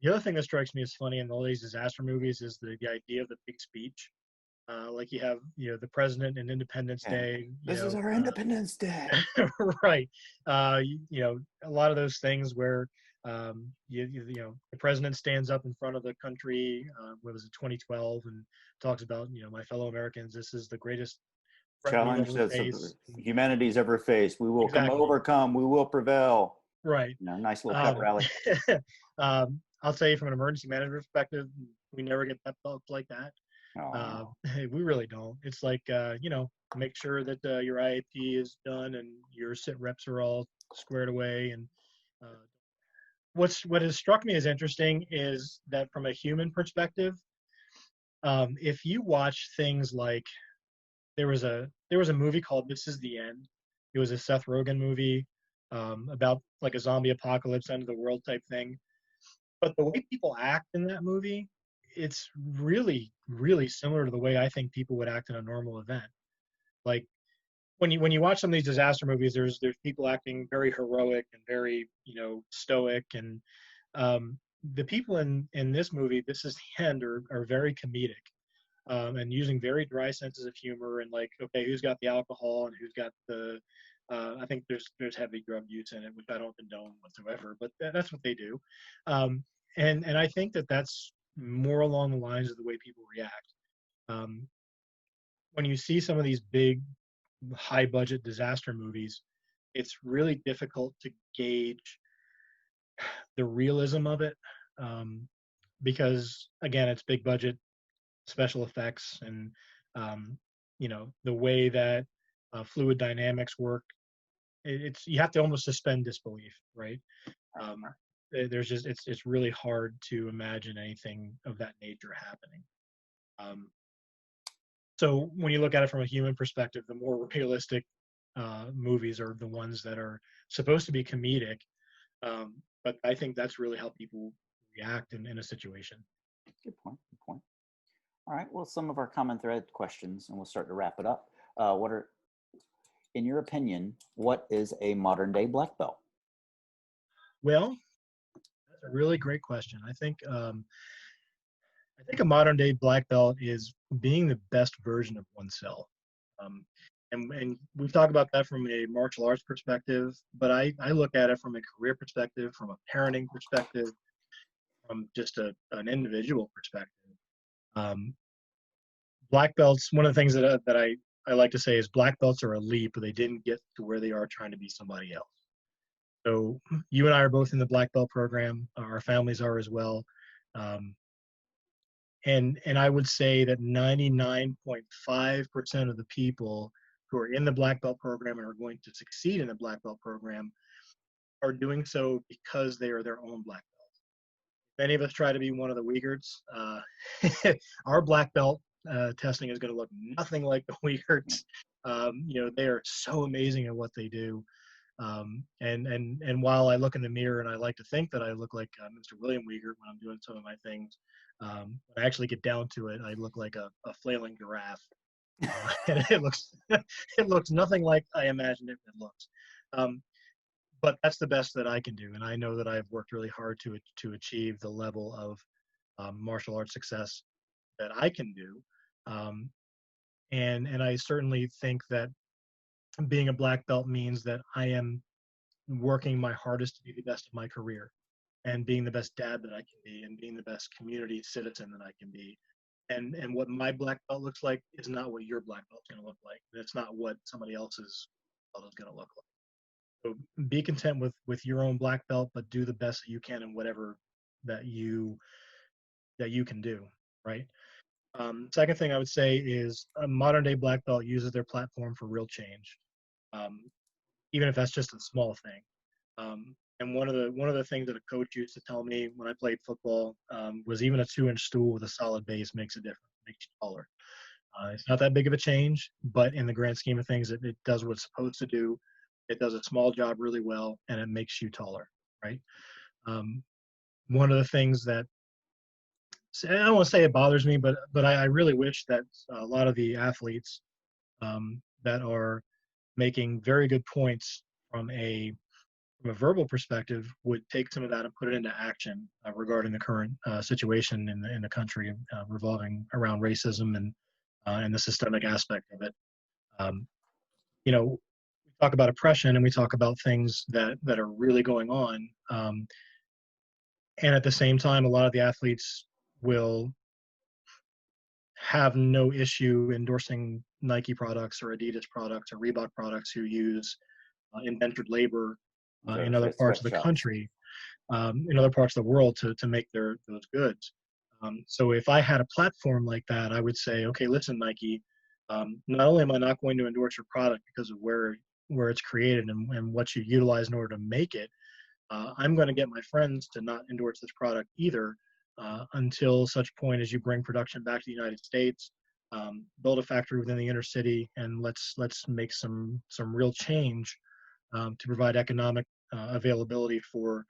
The other thing that strikes me as funny in all these disaster movies is the idea of the big speech. Like you have, the president and Independence Day. This is our Independence Day. Right. A lot of those things where, the president stands up in front of the country, what was it, 2012, and talks about, my fellow Americans, this is the greatest challenge that humanity's ever faced. We will overcome. We will prevail. Right. Nice little pep rally. I'll tell you from an emergency management perspective, we never get pep talks like that. We really don't. It's like, make sure that your IAP is done and your sit reps are all squared away. And what has struck me as interesting is that from a human perspective, if you watch things like, there was a movie called This Is the End. It was a Seth Rogen movie about like a zombie apocalypse, end of the world type thing. But the way people act in that movie, it's really, really similar to the way I think people would act in a normal event. Like when you watch some of these disaster movies, there's people acting very heroic and very, stoic, and the people in this movie, This Is the End, are very comedic. And using very dry senses of humor, and like, okay, who's got the alcohol and who's got the I think there's heavy drug use in it, which I don't condone whatsoever, but that's what they do. And I think that's more along the lines of the way people react. When you see some of these big, high budget disaster movies, it's really difficult to gauge the realism of it, because again, it's big budget special effects, and the way that fluid dynamics work, you have to almost suspend disbelief, right? There's just it's really hard to imagine anything of that nature happening. So when you look at it from a human perspective, the more realistic movies are the ones that are supposed to be comedic, but I think that's really how people react in a situation. Good point. All right, well, some of our common thread questions, and we'll start to wrap it up. In your opinion, what is a modern day black belt? Well, that's a really great question. I think a modern day black belt is being the best version of oneself. And we've talked about that from a martial arts perspective, but I look at it from a career perspective, from a parenting perspective, from just an individual perspective. Black belts, one of the things that I like to say is black belts are elite, but they didn't get to where they are trying to be somebody else. So you and I are both in the black belt program. Our families are as well. And I would say that 99.5% of the people who are in the black belt program and are going to succeed in the black belt program are doing so because they are their own black belt. Many of us try to be one of the Uyghurs. Our black belt testing is going to look nothing like the Uyghurs. They are so amazing at what they do. And while I look in the mirror and I like to think that I look like Mr. William Uyghur when I'm doing some of my things, when I actually get down to it, I look like a flailing giraffe. And it looks nothing like I imagined it looks. but that's the best that I can do. And I know that I've worked really hard to achieve the level of martial arts success that I can do. Um, and I certainly think that being a black belt means that I am working my hardest to be the best of my career, and being the best dad that I can be, and being the best community citizen that I can be. And what my black belt looks like is not what your black belt's going to look like. It's not what somebody else's belt is going to look like. So be content with your own black belt, but do the best that you can in whatever that you can do, right? Second thing I would say is a modern day black belt uses their platform for real change, um, even if that's just a small thing. And one of the things that a coach used to tell me when I played football was even a 2-inch stool with a solid base makes a difference, makes you taller. It's not that big of a change, but in the grand scheme of things, it does what it's supposed to do. It does a small job really well, and it makes you taller, right? Um, One of the things that I don't want to say it bothers me, but I really wish that a lot of the athletes that are making very good points from a verbal perspective would take some of that and put it into action regarding the current situation in the country revolving around racism and the systemic aspect of it. Um, you know, we talk about oppression and we talk about things that are really going on, and at the same time, a lot of the athletes will have no issue endorsing Nike products or Adidas products or Reebok products who use indentured labor Those in other are parts of the sweatshops. country, in other parts of the world to make those goods. So if I had a platform like that, I would say, okay, listen, Nike, not only am I not going to endorse your product because of where it's created and what you utilize in order to make it, I'm going to get my friends to not endorse this product either until such point as you bring production back to the United States, build a factory within the inner city, and let's make some real change to provide economic availability for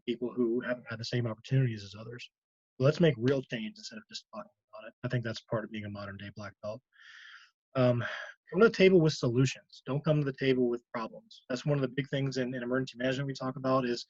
people who haven't had the same opportunities as others. So let's make real change instead of just talking about it. I think that's part of being a modern day black belt. Come to the table with solutions. Don't come to the table with problems. That's one of the big things in emergency management we talk about is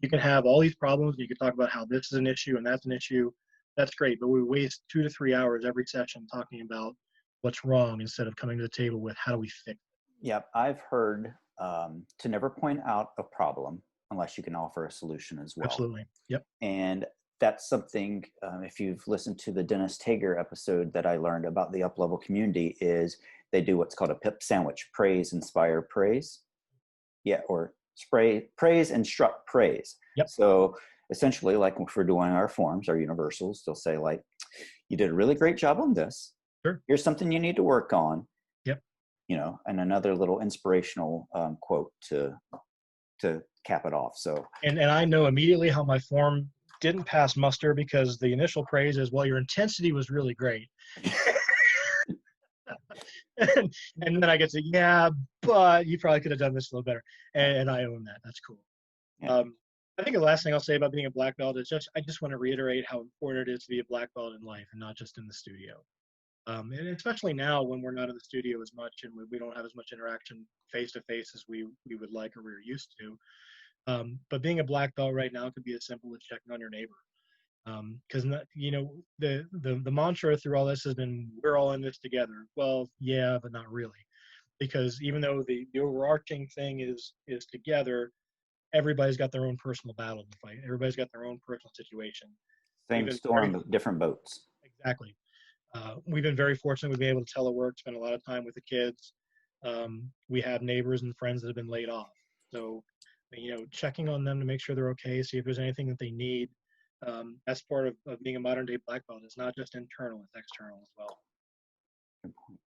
you can have all these problems. You can talk about how this is an issue and that's an issue. That's great, but we waste 2 to 3 hours every session talking about what's wrong instead of coming to the table with how do we fix it. Yep, I've heard to never point out a problem unless you can offer a solution as well. Absolutely. Yep. And that's something, if you've listened to the Dennis Tager episode that I learned about the UpLevel community, is they do what's called a PIP sandwich: praise, inspire, praise. Yeah, or praise, instruct, praise. Yep. So essentially, like if we're doing our forms, our universals, they'll say like, you did a really great job on this. Sure. Here's something you need to work on. Yep. You know, and another little inspirational quote to cap it off. So, and I know immediately how my form didn't pass muster because the initial praise is, well, your intensity was really great. and then I get to, yeah, but you probably could have done this a little better. And I own that. That's cool. yeah. I think the last thing I'll say about being a black belt is I just want to reiterate how important it is to be a black belt in life and not just in the studio. And especially now when we're not in the studio as much and we don't have as much interaction face to face as we would like or we were used to. But being a black belt right now could be as simple as checking on your neighbor. Because the mantra through all this has been, we're all in this together. Well, yeah, but not really, because even though the overarching thing is together, everybody's got their own personal battle to fight. Everybody's got their own personal situation. Same storm, but different boats. Exactly. We've been very fortunate. We've been able to telework, spend a lot of time with the kids. We have neighbors and friends that have been laid off. So, checking on them to make sure they're okay, see if there's anything that they need. That's part of being a modern day black belt. It's not just internal, it's external as well. Good point.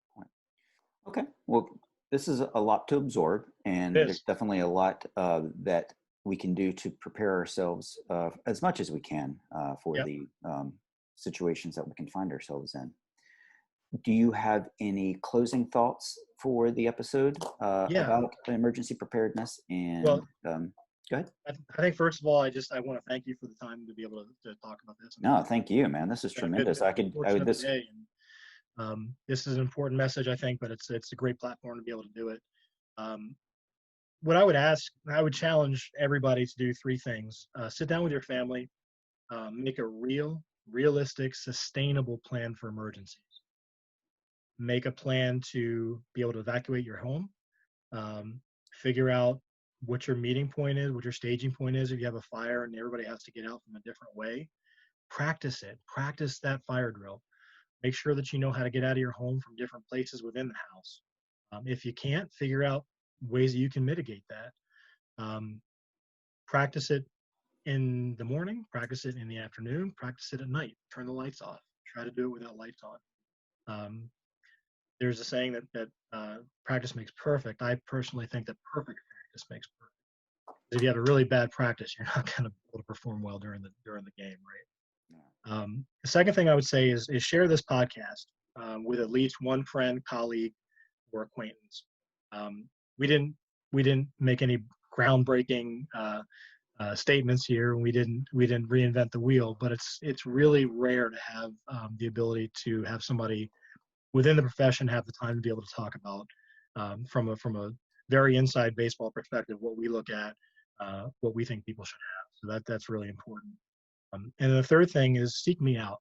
Okay. Well, this is a lot to absorb, and there's definitely a lot that we can do to prepare ourselves as much as we can for the situations that we can find ourselves in. Do you have any closing thoughts for the episode about emergency preparedness? And go ahead. I think first of all, I want to thank you for the time to be able to talk about this. No, thank you, man. This is tremendous. This is an important message, I think, but it's a great platform to be able to do it. what I would challenge everybody to do three things. Sit down with your family, make a realistic, sustainable plan for emergencies. Make a plan to be able to evacuate your home. Figure out what your meeting point is, what your staging point is if you have a fire and everybody has to get out from a different way. Practice it. Practice that fire drill. Make sure that you know how to get out of your home from different places within the house. If you can't, figure out ways that you can mitigate that. Practice it in the morning, practice it in the afternoon, practice it at night. Turn the lights off. Try to do it without lights on. There's a saying that practice makes perfect. I personally think that perfect practice makes perfect. If you have a really bad practice, you're not going to be able to perform well during the game, right? The second thing I would say is share this podcast with at least one friend, colleague, or acquaintance. We didn't make any groundbreaking statements here. We didn't reinvent the wheel, but it's really rare to have the ability to have somebody within the profession have the time to be able to talk about from a very inside baseball perspective what we look at, what we think people should have. So that's really important. And the third thing is seek me out.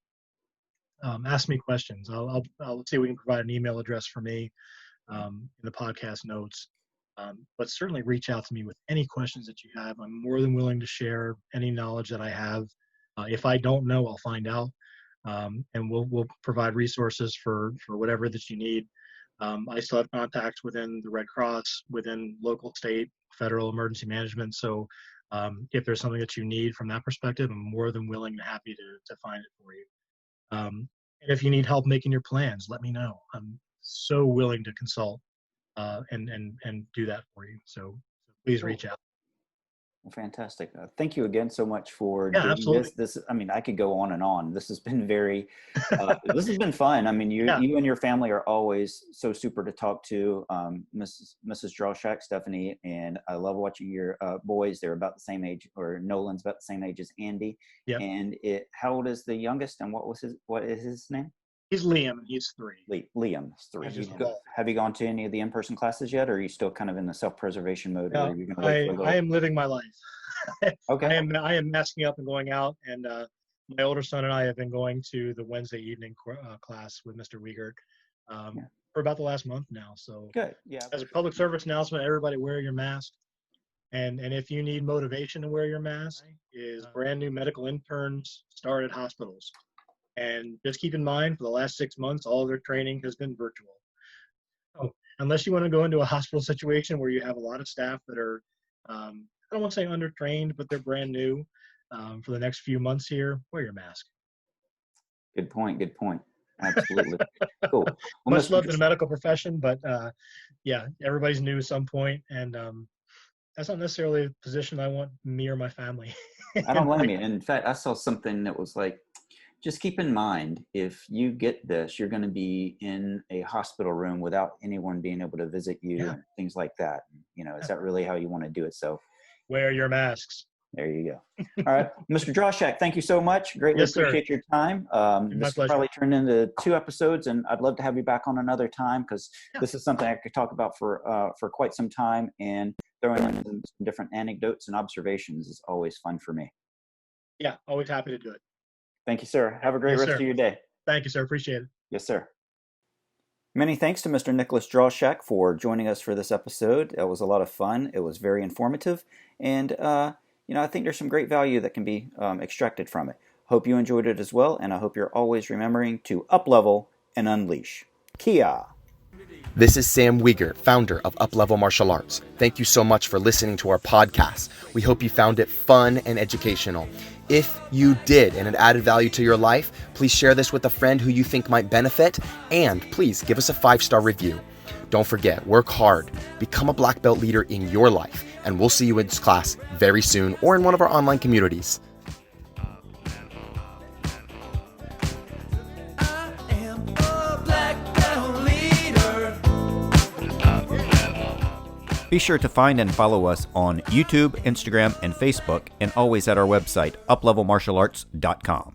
Ask me questions. I'll see if we can provide an email address for me in the podcast notes. But certainly reach out to me with any questions that you have. I'm more than willing to share any knowledge that I have. If I don't know, I'll find out. And we'll provide resources for whatever that you need. I still have contacts within the Red Cross, within local, state, federal emergency management. So if there's something that you need from that perspective, I'm more than willing and happy to find it for you. And if you need help making your plans, let me know. I'm so willing to consult and do that for you. So please reach out. Well, fantastic. Thank you again so much for doing absolutely. this. I mean, I could go on and on. This has been this has been fun. I mean, you and your family are always so super to talk to. Mrs. Drauschak, Stephanie, and I love watching your boys. They're about the same age, or Nolan's about the same age as Andy. Yep. And how old is the youngest, and what is his name? He's Liam. He's 3. Liam is 3. Have you gone to any of the in-person classes yet, or are you still kind of in the self-preservation mode? No, I am living my life. Okay. I am masking up and going out, and my older son and I have been going to the Wednesday evening class with Mr. Wiegert for about the last month now. So good. Yeah. As a public service announcement, everybody wear your mask. And if you need motivation to wear your mask, is brand new medical interns start at hospitals. And just keep in mind, for the last 6 months, all of their training has been virtual. So unless you want to go into a hospital situation where you have a lot of staff that are, I don't want to say undertrained, but they're brand new for the next few months here, wear your mask. Good point. Absolutely. Cool. Well, much love to the medical profession, but everybody's new at some point, and that's not necessarily a position I want me or my family. I don't blame you. In fact, I saw something that was like, just keep in mind, if you get this, you're going to be in a hospital room without anyone being able to visit you, and things like that. Is that really how you want to do it? So wear your masks. There you go. All right. Mr. Drauschak, thank you so much. Greatly appreciate your time. This will probably turn into 2 episodes, and I'd love to have you back on another time, because this is something I could talk about for quite some time, and throwing in some different anecdotes and observations is always fun for me. Yeah, always happy to do it. Thank you, sir. Have a great rest of your day. Thank you, sir. Appreciate it. Yes, sir. Many thanks to Mr. Nicholas Drauschak for joining us for this episode. It was a lot of fun. It was very informative. And, I think there's some great value that can be extracted from it. Hope you enjoyed it as well. And I hope you're always remembering to up-level and unleash. Kia! This is Sam Wiegert, founder of UpLevel Martial Arts. Thank you so much for listening to our podcast. We hope you found it fun and educational. If you did and it added value to your life, please share this with a friend who you think might benefit, and please give us a 5-star review. Don't forget, work hard, become a black belt leader in your life, and we'll see you in class very soon or in one of our online communities. Be sure to find and follow us on YouTube, Instagram, and Facebook, and always at our website, uplevelmartialarts.com.